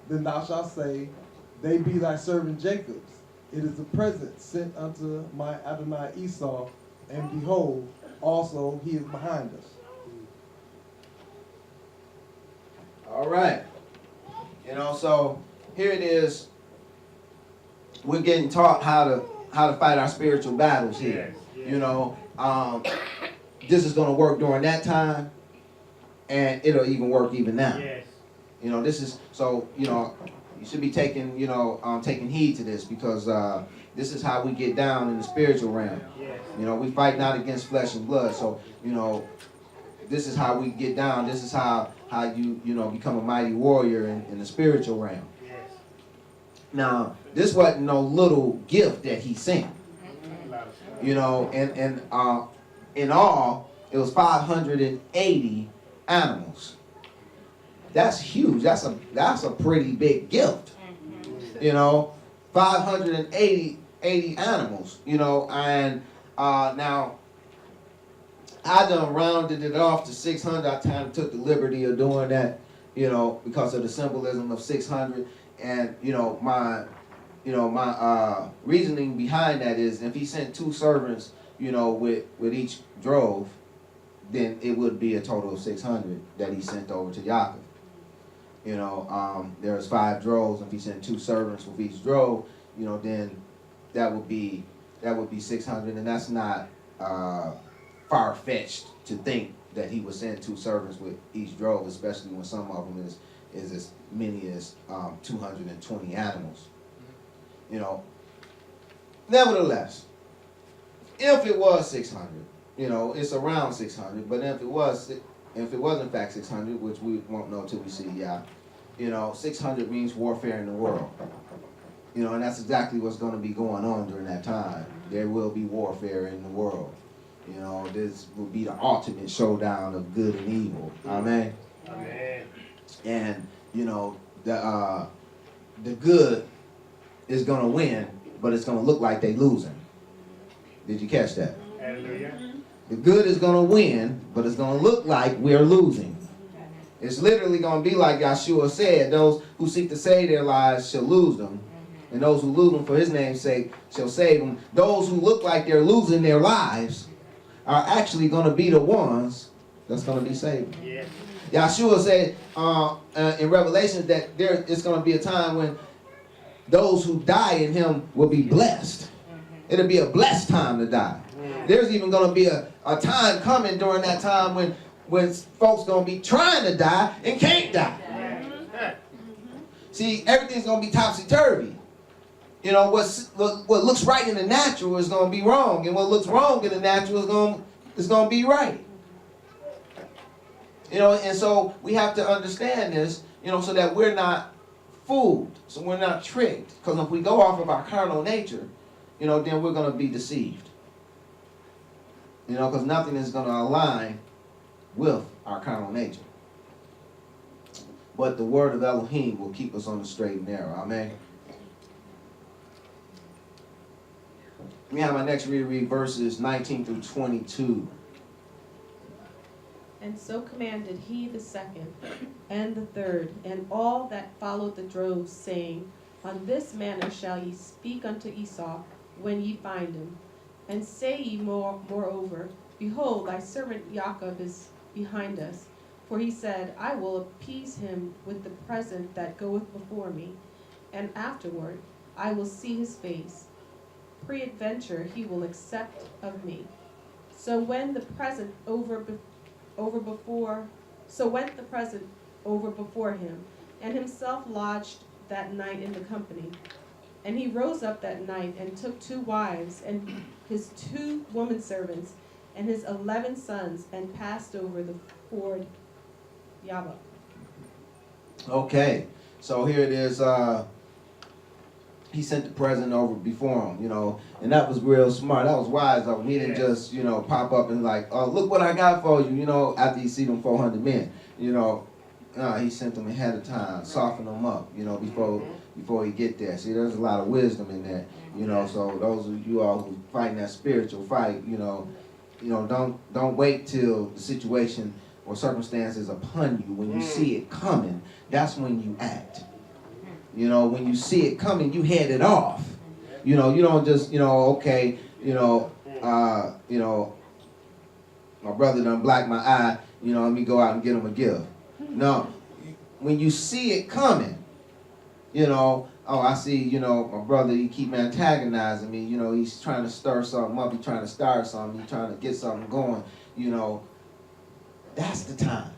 Then thou shalt say, They be thy servant Jacob's. It is a present sent unto my Adonai Esau, and behold, also he is behind us. All right. You know, so here it is. We're getting taught how to fight our spiritual battles here. You know, this is going to work during that time, and it'll even work even now. You know, this is so. You know, you should be taking taking heed to this because this is how we get down in the spiritual realm. You know, we fight not against flesh and blood. So you know, this is how we get down. This is how you become a mighty warrior in the spiritual realm. Now, this wasn't no little gift that he sent. You know, and in all, it was 580 animals. That's huge. That's a pretty big gift. You know, 580 animals. You know, and now I done rounded it off to 600. I kind of took the liberty of doing that. You know, because of the symbolism of 600. And my reasoning behind that is if he sent 2 servants, with each drove, then it would be a total of 600 that he sent over to Yaakov. There's 5 droves. If he sent 2 servants with each drove, then that would be 600, and that's not far-fetched to think that he would send 2 servants with each drove, especially when some of them is as many as 220 animals. Nevertheless, if it was 600, it's around 600. But if it was in fact 600, which we won't know till we see, 600 means warfare in the world. And that's exactly what's going to be going on during that time. There will be warfare in the world. This will be the ultimate showdown of good and evil. Amen. Amen. And the good is gonna win, but it's gonna look like they losing. Did you catch that? Hallelujah. The good is gonna win, but it's gonna look like we're losing. It's literally going to be like Yahshua said, those who seek to save their lives shall lose them. And those who lose them for his name's sake shall save them. Those who look like they're losing their lives are actually going to be the ones that's going to be saved. Yeah. Yahshua said in Revelation that it's going to be a time when those who die in him will be blessed. It'll be a blessed time to die. There's even going to be a time coming during that time when folks going to be trying to die and can't die. See, everything's going to be topsy-turvy. You know, what looks right in the natural is going to be wrong, and what looks wrong in the natural is going to be right. You know, and so we have to understand this, you know, so that we're not fooled, so we're not tricked. Because if we go off of our carnal nature, you know, then we're going to be deceived. You know, because nothing is going to align with our carnal nature. But the word of Elohim will keep us on the straight and narrow. Amen. Let me have my next read verses 19 through 22. And so commanded he the second, and the third, and all that followed the droves, saying, On this manner shall ye speak unto Esau, when ye find him. And say ye moreover, Behold, thy servant Jacob is behind us. For he said, I will appease him with the present that goeth before me, and afterward I will see his face. Peradventure he will accept of me. So went the present over before him, and himself lodged that night in the company. And he rose up that night, and took 2 wives, and his 2 woman servants, and his 11 sons, and passed over the ford Yabok. Okay, so here it is. He sent the present over before him, you know, and that was real smart. That was wise of him. He didn't just, you know, pop up and like, oh, look what I got for you, you know, after he see them 400 men, you know. He sent them ahead of time, soften them up, you know, before he get there. See, there's a lot of wisdom in that, you know. So those of you all who fighting that spiritual fight, you know, don't wait till the situation or circumstances upon you. When you see it coming, that's when you act. You know, when you see it coming, you head it off. You know, you don't just, you know, okay, you know, my brother done blacked my eye, you know, let me go out and get him a gift. No, when you see it coming, you know, oh, I see, you know, my brother, he keep antagonizing me, you know, he's trying to stir something up, he's trying to start something, he's trying to get something going, you know, that's the time.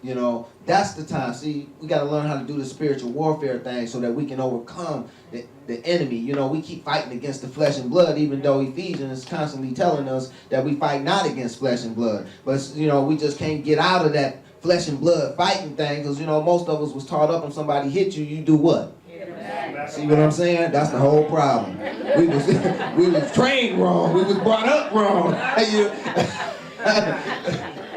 You know, that's the time. See, we got to learn how to do the spiritual warfare thing so that we can overcome the enemy. You know, we keep fighting against the flesh and blood, even though Ephesians is constantly telling us that we fight not against flesh and blood. But, you know, we just can't get out of that flesh and blood fighting thing because, you know, most of us was taught up when somebody hit you, you do what? See what I'm saying? That's the whole problem. We was trained wrong. We was brought up wrong.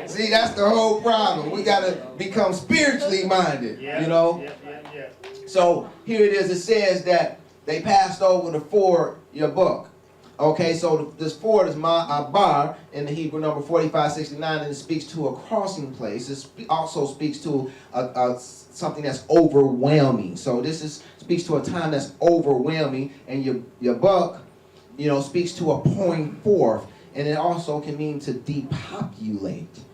See, that's the whole problem. We got to become spiritually minded, you know. So here it is. It says that they passed over the ford Yabok. Okay, so this ford is Ma'abar in the Hebrew number 4569, and it speaks to a crossing place. It also speaks to something that's overwhelming. So this speaks to a time that's overwhelming, and Yabok, you know, speaks to a pouring forth, and it also can mean to depopulate.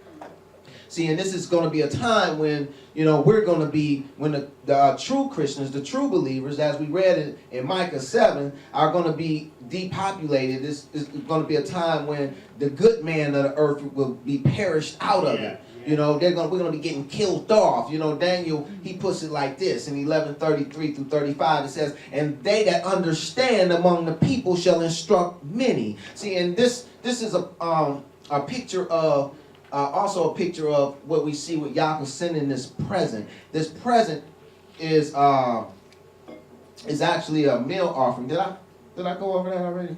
See, and this is going to be a time when, you know, we're going to be, when the true Christians, the true believers, as we read in Micah 7, are going to be depopulated. This is going to be a time when the good man of the earth will be perished out of it. You know, we're going to be getting killed off. You know, Daniel, he puts it like this in 11:33 through 35. It says, and they that understand among the people shall instruct many. See, and this is a picture of, also a picture of what we see with Yaakov sending this present. This present is actually a meal offering. Did I go over that already?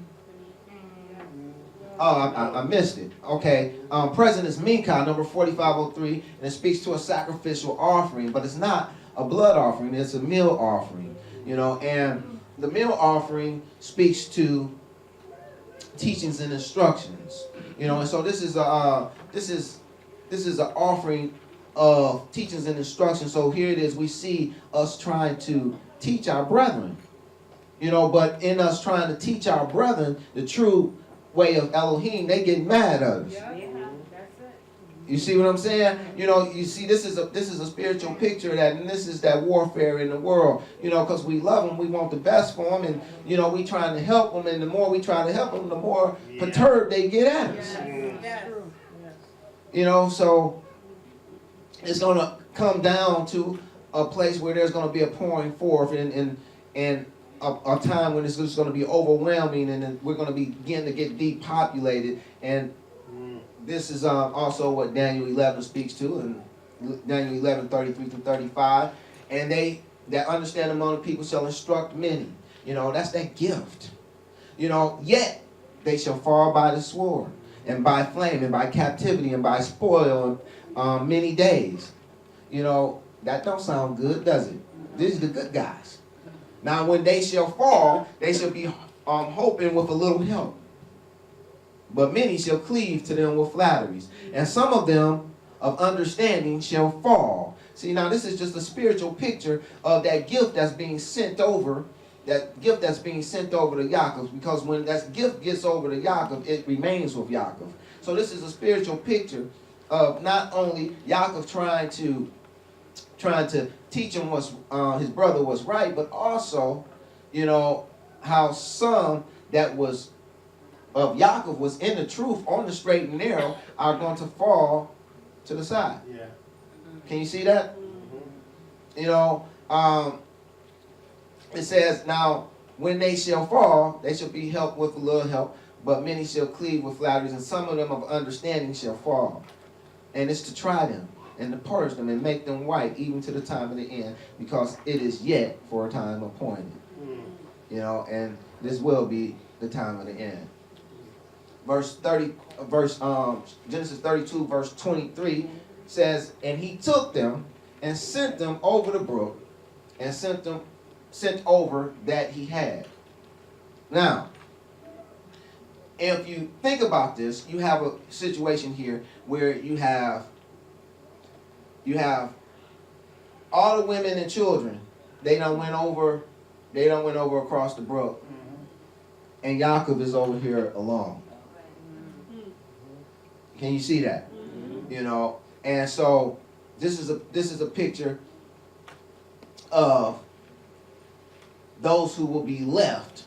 Oh, I missed it. Okay. Present is Minka, number 4503, and it speaks to a sacrificial offering, but it's not a blood offering. It's a meal offering. You know, and the meal offering speaks to teachings and instructions. You know, and so this is an offering of teachings and instructions. So here it is, we see us trying to teach our brethren. You know, but in us trying to teach our brethren the true way of Elohim, they get mad at us. You see what I'm saying? You know, you see, this is a spiritual picture of that, and this is that warfare in the world. You know, because we love them, we want the best for them, and you know, we trying to help them, and the more we try to help them, the more perturbed they get at us. You know, so it's going to come down to a place where there's going to be a pouring forth, and a time when it's just going to be overwhelming, and then we're going to begin to get depopulated. And this is also what Daniel 11 speaks to, and Daniel 11, 33 through 35. And they that understand among the people shall instruct many. You know, that's that gift. You know, yet they shall fall by the sword, and by flame, and by captivity, and by spoil, many days. You know, that don't sound good, does it? These are the good guys. Now, when they shall fall, they shall be hoping with a little help. But many shall cleave to them with flatteries. And some of them of understanding shall fall. See, now this is just a spiritual picture of that gift that's being sent over. That gift that's being sent over to Yaakov. Because when that gift gets over to Yaakov, it remains with Yaakov. So this is a spiritual picture of not only Yaakov trying to teach him his brother was right, but also, you know, how some that was of Yaakov was in the truth, on the straight and narrow, are going to fall to the side. Yeah. Can you see that? You know, it says, now, when they shall fall, they shall be helped with a little help, but many shall cleave with flatteries, and some of them of understanding shall fall. And it's to try them, and to purge them, and make them white, even to the time of the end, because it is yet for a time appointed. You know, and this will be the time of the end. Genesis 32, verse 23 says, and he took them and sent them over the brook, and sent over that he had. Now, if you think about this, you have a situation here where you have all the women and children. They done went over across the brook, and Yaakov is over here alone. Can you see that? You know, and so this is a picture of those who will be left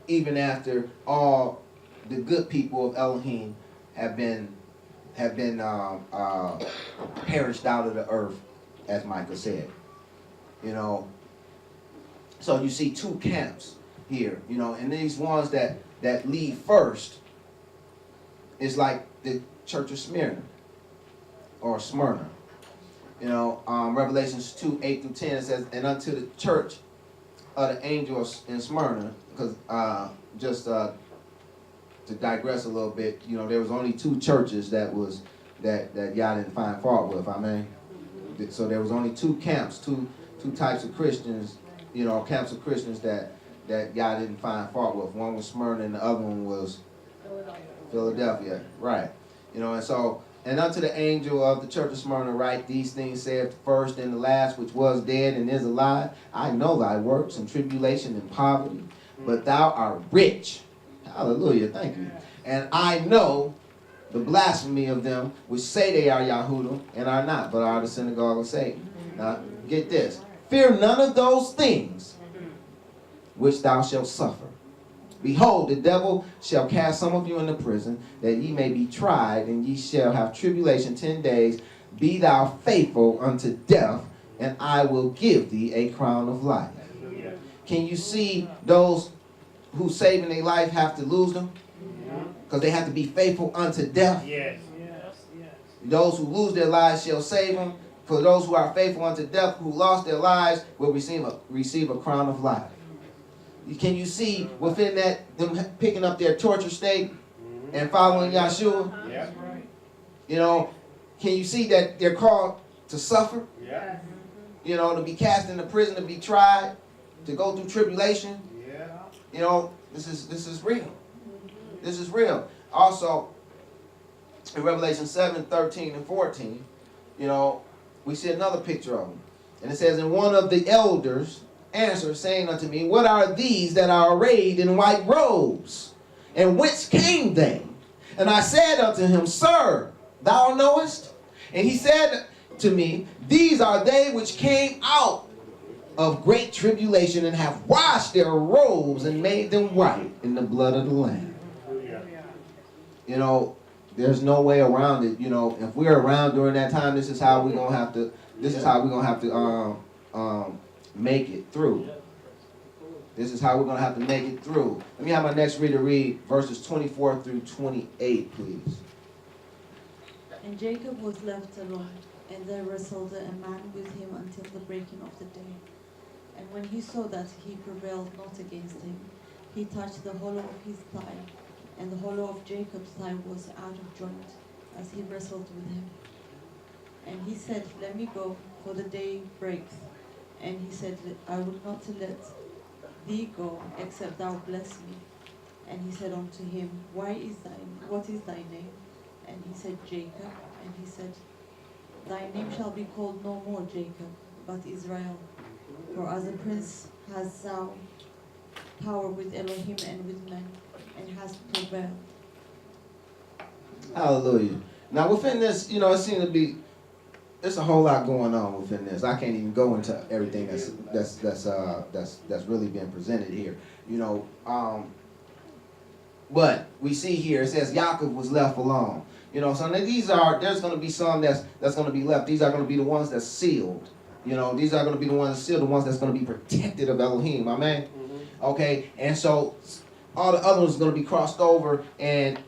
even after all the good people of Elohim have been perished out of the earth, as Micah said. You know, so you see two camps here. You know, and these ones that leave first is like the church of Smyrna or Smyrna. You know, Revelations 2, 8 through 10, it says, and unto the church of the angels in Smyrna, because to digress a little bit, you know, there was only two churches that y'all didn't find fault with, I mean. So there was only two camps, two types of Christians, you know, camps of Christians that y'all didn't find fault with. One was Smyrna and the other one was Philadelphia, right. You know, and so, and unto the angel of the church of Smyrna write, these things saith the first and the last, which was dead and is alive. I know thy works and tribulation and poverty, but thou art rich. Hallelujah, thank you. And I know the blasphemy of them which say they are Yahudim and are not, but are the synagogue of Satan. Now, get this. Fear none of those things which thou shalt suffer. Behold, the devil shall cast some of you into prison, that ye may be tried, and ye shall have tribulation 10 days. Be thou faithful unto death, and I will give thee a crown of life. Can you see those who saving their life have to lose them? Because they have to be faithful unto death. Yes. Those who lose their lives shall save them. For those who are faithful unto death, who lost their lives, will receive a crown of life. Can you see within that, them picking up their torture state and following Yahshua? Yeah. You know, can you see that they're called to suffer? Yeah. You know, to be cast into prison, to be tried, to go through tribulation. Yeah. You know, this is real. This is real. Also, in Revelation 7, 13 and 14, you know, we see another picture of him. And it says, and one of the elders answered, saying unto me, what are these that are arrayed in white robes? And whence came they? And I said unto him, Sir, thou knowest? And he said to me, these are they which came out of great tribulation and have washed their robes and made them white in the blood of the Lamb. You know, there's no way around it. You know, if we're around during that time, this is how we're gonna have to. This is how we're gonna have to make it through. This is how we're gonna have to make it through. Let me have my next reader read verses 24 through 28, please. And Jacob was left alone, and there wrestled a man with him until the breaking of the day. And when he saw that he prevailed not against him, he touched the hollow of his thigh, and the hollow of Jacob's thigh was out of joint, as he wrestled with him. And he said, Let me go, for the day breaks. And he said, I will not let thee go, except thou bless me. And he said unto him, what is thy name? And he said, Jacob. And he said, Thy name shall be called no more Jacob, but Israel. For as a prince hast thou power with Elohim and with men, and hast prevailed. Hallelujah. Now within this, you know, it seems to be, there's a whole lot going on within this. I can't even go into everything that's really being presented here. You know, but we see here it says Yaakov was left alone. You know, so there's going to be some that's going to be left. These are going to be the ones that's sealed. You know, these are going to be the ones that's sealed, the ones that's going to be protected of Elohim. Amen. Mm-hmm. Okay, and so all the other ones are going to be crossed over, and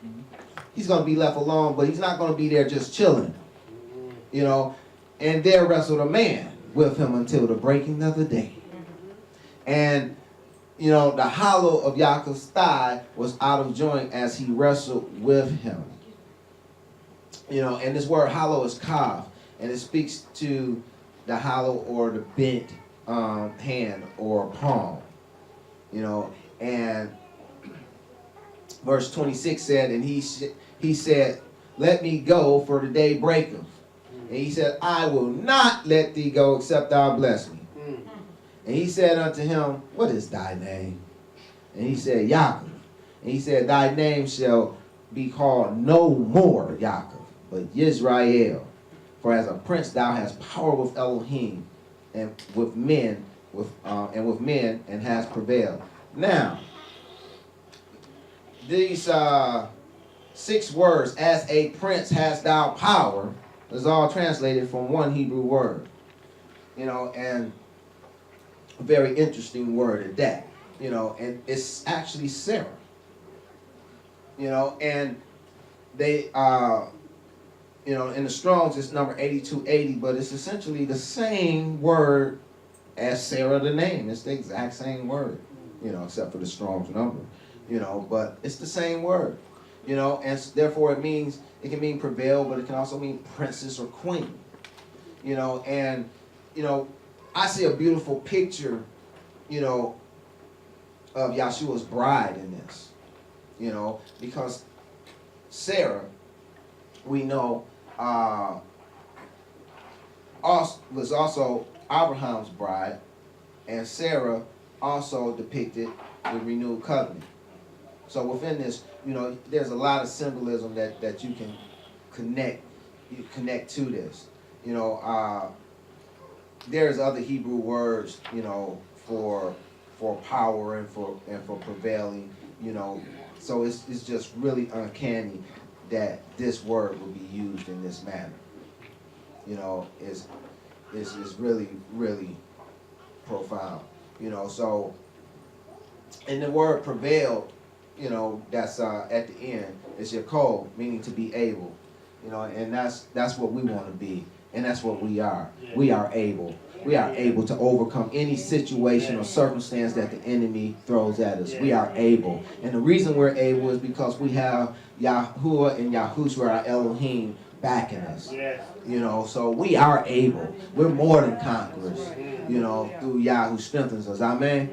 he's going to be left alone, but he's not going to be there just chilling. You know, and there wrestled a man with him until the breaking of the day. And, you know, the hollow of Yaakov's thigh was out of joint as he wrestled with him. You know, and this word hollow is kav, and it speaks to the hollow or the bent hand or palm. You know, and verse 26 said, and he said, let me go, for the day breaketh. And he said, I will not let thee go, except thou bless me. And he said unto him, what is thy name? And he said, Yaakov. And he said, thy name shall be called no more Yaakov, but Yisrael. For as a prince thou hast power with Elohim and with men, and hast prevailed. Now, these 6 words, as a prince hast thou power, is all translated from one Hebrew word. You know, and a very interesting word at that. You know, and it's actually Sarah. You know, and they you know, in the Strong's it's number 8280, but it's essentially the same word as Sarah the name. It's the exact same word, you know, except for the Strong's number, you know, but it's the same word, you know, and therefore it can mean prevail, but it can also mean princess or queen, you know, and, you know, I see a beautiful picture, you know, of Yahshua's bride in this, you know, because Sarah, we know, was also Abraham's bride, and Sarah also depicted the renewed covenant. So within this, you know, there's a lot of symbolism that you can connect to this. You know, there's other Hebrew words, you know, for power and for prevailing, you know. So it's just really uncanny that this word will be used in this manner. You know, it's really, really profound. You know, so, and the word prevailed, you know, that's at the end, is Yaakov, meaning to be able. You know, and that's what we want to be, and that's what we are. We are able. We are able to overcome any situation or circumstance that the enemy throws at us. We are able. And the reason we're able is because we have Yahuwah and Yahushua, our Elohim, backing us. You know, so we are able. We're more than conquerors, you know, through Yah who strengthens us. Amen?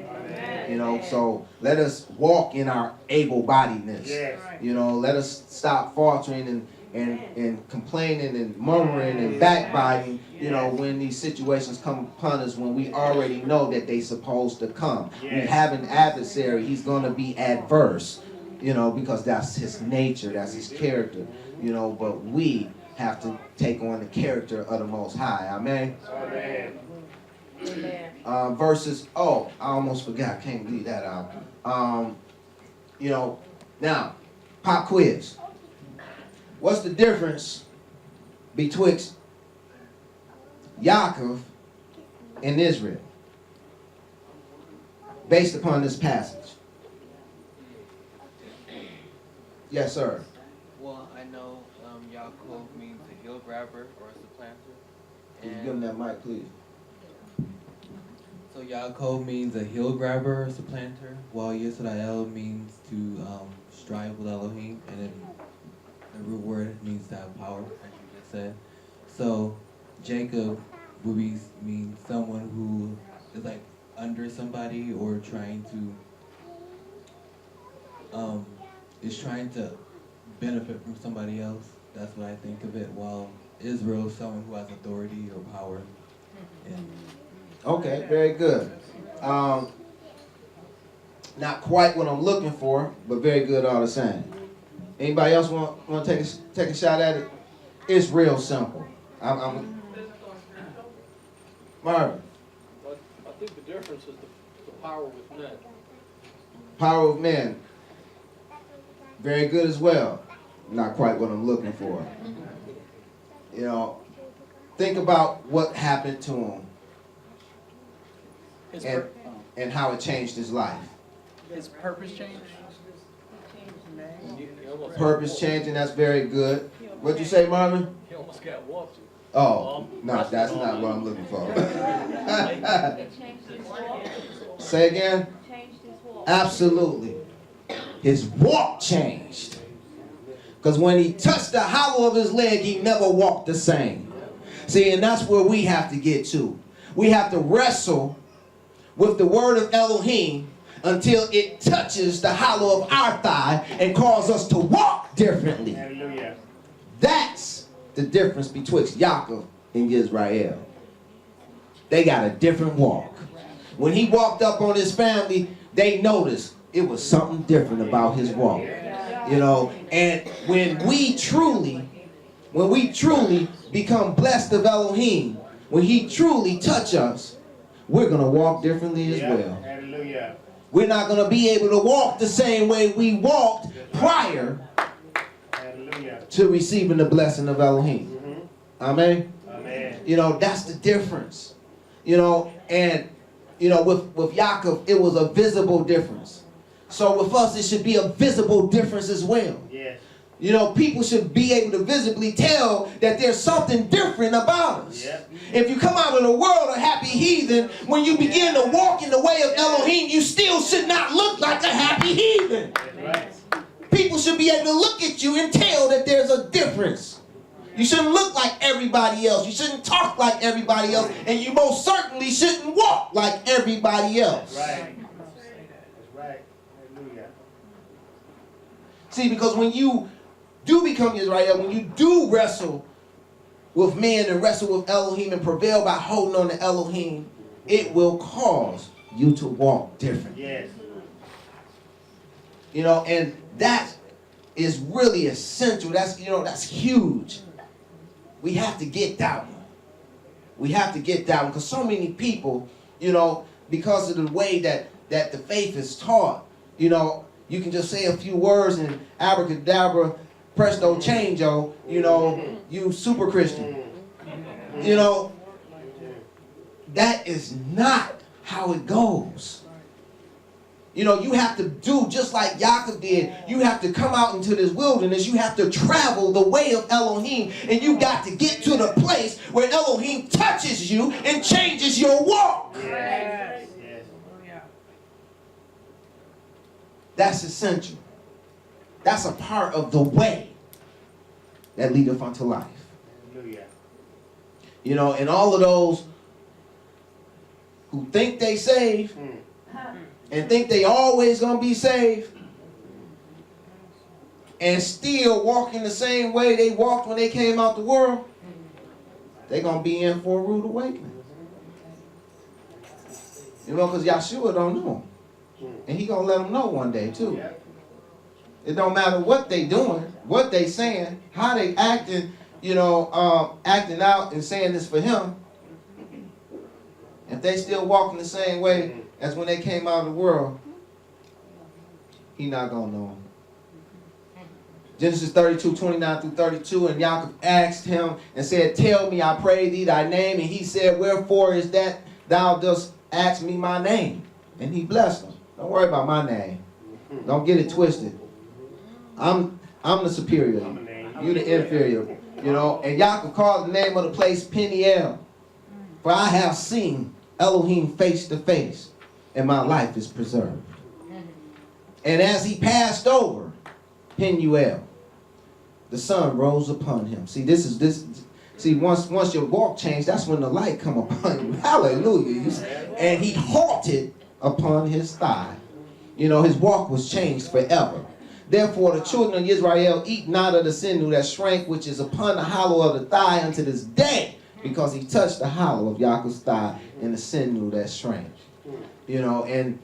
You know, so let us walk in our able-bodiedness. You know, let us stop faltering and complaining and murmuring and backbiting, you know, when these situations come upon us, when we already know that they supposed to come. We have an adversary, he's gonna be adverse, you know, because that's his nature, that's his character, you know, but we have to take on the character of the Most High. Amen? Amen. Verses, oh, I almost forgot, can't leave that out. You know, now, pop quiz. What's the difference betwixt Yaakov and Israel, based upon this passage? Yes, sir. Well, I know Yaakov means a heel grabber or a supplanter. Can you give him that mic, please? So Yaakov means a heel grabber or supplanter, while Yisrael means to strive with Elohim, and then the root word means to have power, as you just said. So Jacob would mean someone who is like under somebody or trying to is trying to benefit from somebody else. That's what I think of it. While Israel is someone who has authority or power. Yeah. Okay, very good. Not quite what I'm looking for, but very good all the same. Anybody else want to take a shot at it? It's real simple. Marvin. I think the difference is the power with men. Power of men. Very good as well. Not quite what I'm looking for. You know, think about what happened to him and how it changed his life. His purpose changed? Purpose changing, that's very good. What'd you say, Marvin? He almost got whooped. Oh, no, that's not what I'm looking for. Say again? Absolutely. His walk changed. Because when he touched the hollow of his leg, he never walked the same. See, and that's where we have to get to. We have to wrestle with the word of Elohim until it touches the hollow of our thigh and causes us to walk differently. Hallelujah. That's the difference betwixt Yaakov and Israel. They got a different walk. When he walked up on his family, they noticed it was something different about his walk. You know, and when we truly become blessed of Elohim, when he truly touch us, we're going to walk differently as well. Hallelujah. We're not going to be able to walk the same way we walked prior to receiving the blessing of Elohim. Amen? Amen. You know, that's the difference. You know, and, you know, with Yaakov, it was a visible difference. So with us, it should be a visible difference as well. Yes. You know, people should be able to visibly tell that there's something different about us. Yep. If you come out of the world a happy heathen, when you begin to walk in the way of Elohim, you still should not look like a happy heathen. That's right. People should be able to look at you and tell that there's a difference. You shouldn't look like everybody else. You shouldn't talk like everybody else. And you most certainly shouldn't walk like everybody else. That's right. That's right. Hallelujah. See, because when you do become Israel, when you do wrestle with men and wrestle with Elohim and prevail by holding on to Elohim, it will cause you to walk different. Yes. You know, and that is really essential. That's, you know, that's huge. We have to get that one. We have to get that one because so many people, you know, because of the way that the faith is taught, you know, you can just say a few words and abracadabra, presto changeo, you know, you super Christian. You know, that is not how it goes. You know, you have to do just like Yaakov did. You have to come out into this wilderness. You have to travel the way of Elohim. And you got to get to the place where Elohim touches you and changes your walk. Yes. Yes. That's essential. That's a part of the way that leadeth unto life. Hallelujah. You know, and all of those who think they saved and think they always gonna be saved, and still walking the same way they walked when they came out the world, they're going to be in for a rude awakening. You know, because Yahshua don't know him. And he going to let them know one day too. It don't matter what they doing, what they saying, how they acting, you know, acting out and saying this for him. If they still walking the same way as when they came out of the world, he not going to know them. Genesis 32:29-32, and Yaakov asked him and said, tell me, I pray thee, thy name. And he said, wherefore is that thou dost ask me my name? And he blessed him. Don't worry about my name. Don't get it twisted. I'm the superior. You the inferior. You know, and Yaakov called the name of the place Peniel. For I have seen Elohim face to face, and my life is preserved. And as he passed over Penuel, the sun rose upon him. See, once your walk changed, that's when the light come upon you. Hallelujah. And he halted upon his thigh. You know, his walk was changed forever. Therefore, the children of Israel eat not of the sinew that shrank, which is upon the hollow of the thigh unto this day, because he touched the hollow of Yaakov's thigh and the sinew that shrank. You know, and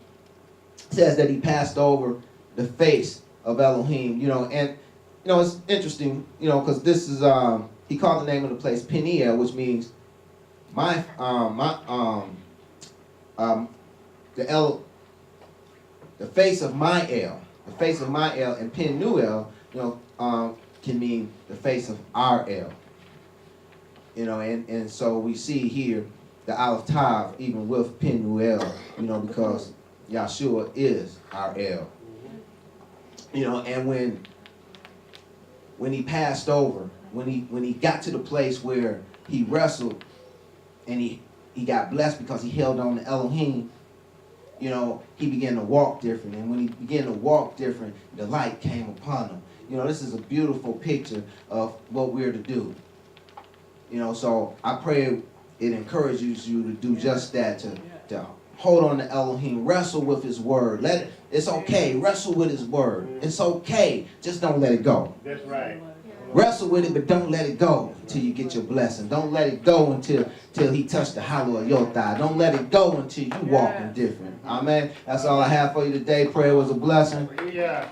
it says that he passed over the face of Elohim. You know, and you know it's interesting. You know, because this is he called the name of the place Peniel, which means the face of my El. The face of my El, and Penuel, you know, can mean the face of our El. You know, and so we see here the Aleph Tav even with Penuel, you know, because Yahshua is our El. You know, and when he passed over, when he got to the place where he wrestled and he got blessed because he held on to Elohim, you know, he began to walk different. And when he began to walk different, the light came upon him. You know, this is a beautiful picture of what we're to do. You know, so I pray it encourages you to do just that, to hold on to Elohim, wrestle with his word. It's okay, wrestle with his word. It's okay, just don't let it go. That's right. Wrestle with it, but don't let it go until you get your blessing. Don't let it go until he touched the hollow of your thigh. Don't let it go until you walking different. Amen. That's all I have for you today. Prayer was a blessing. Yeah.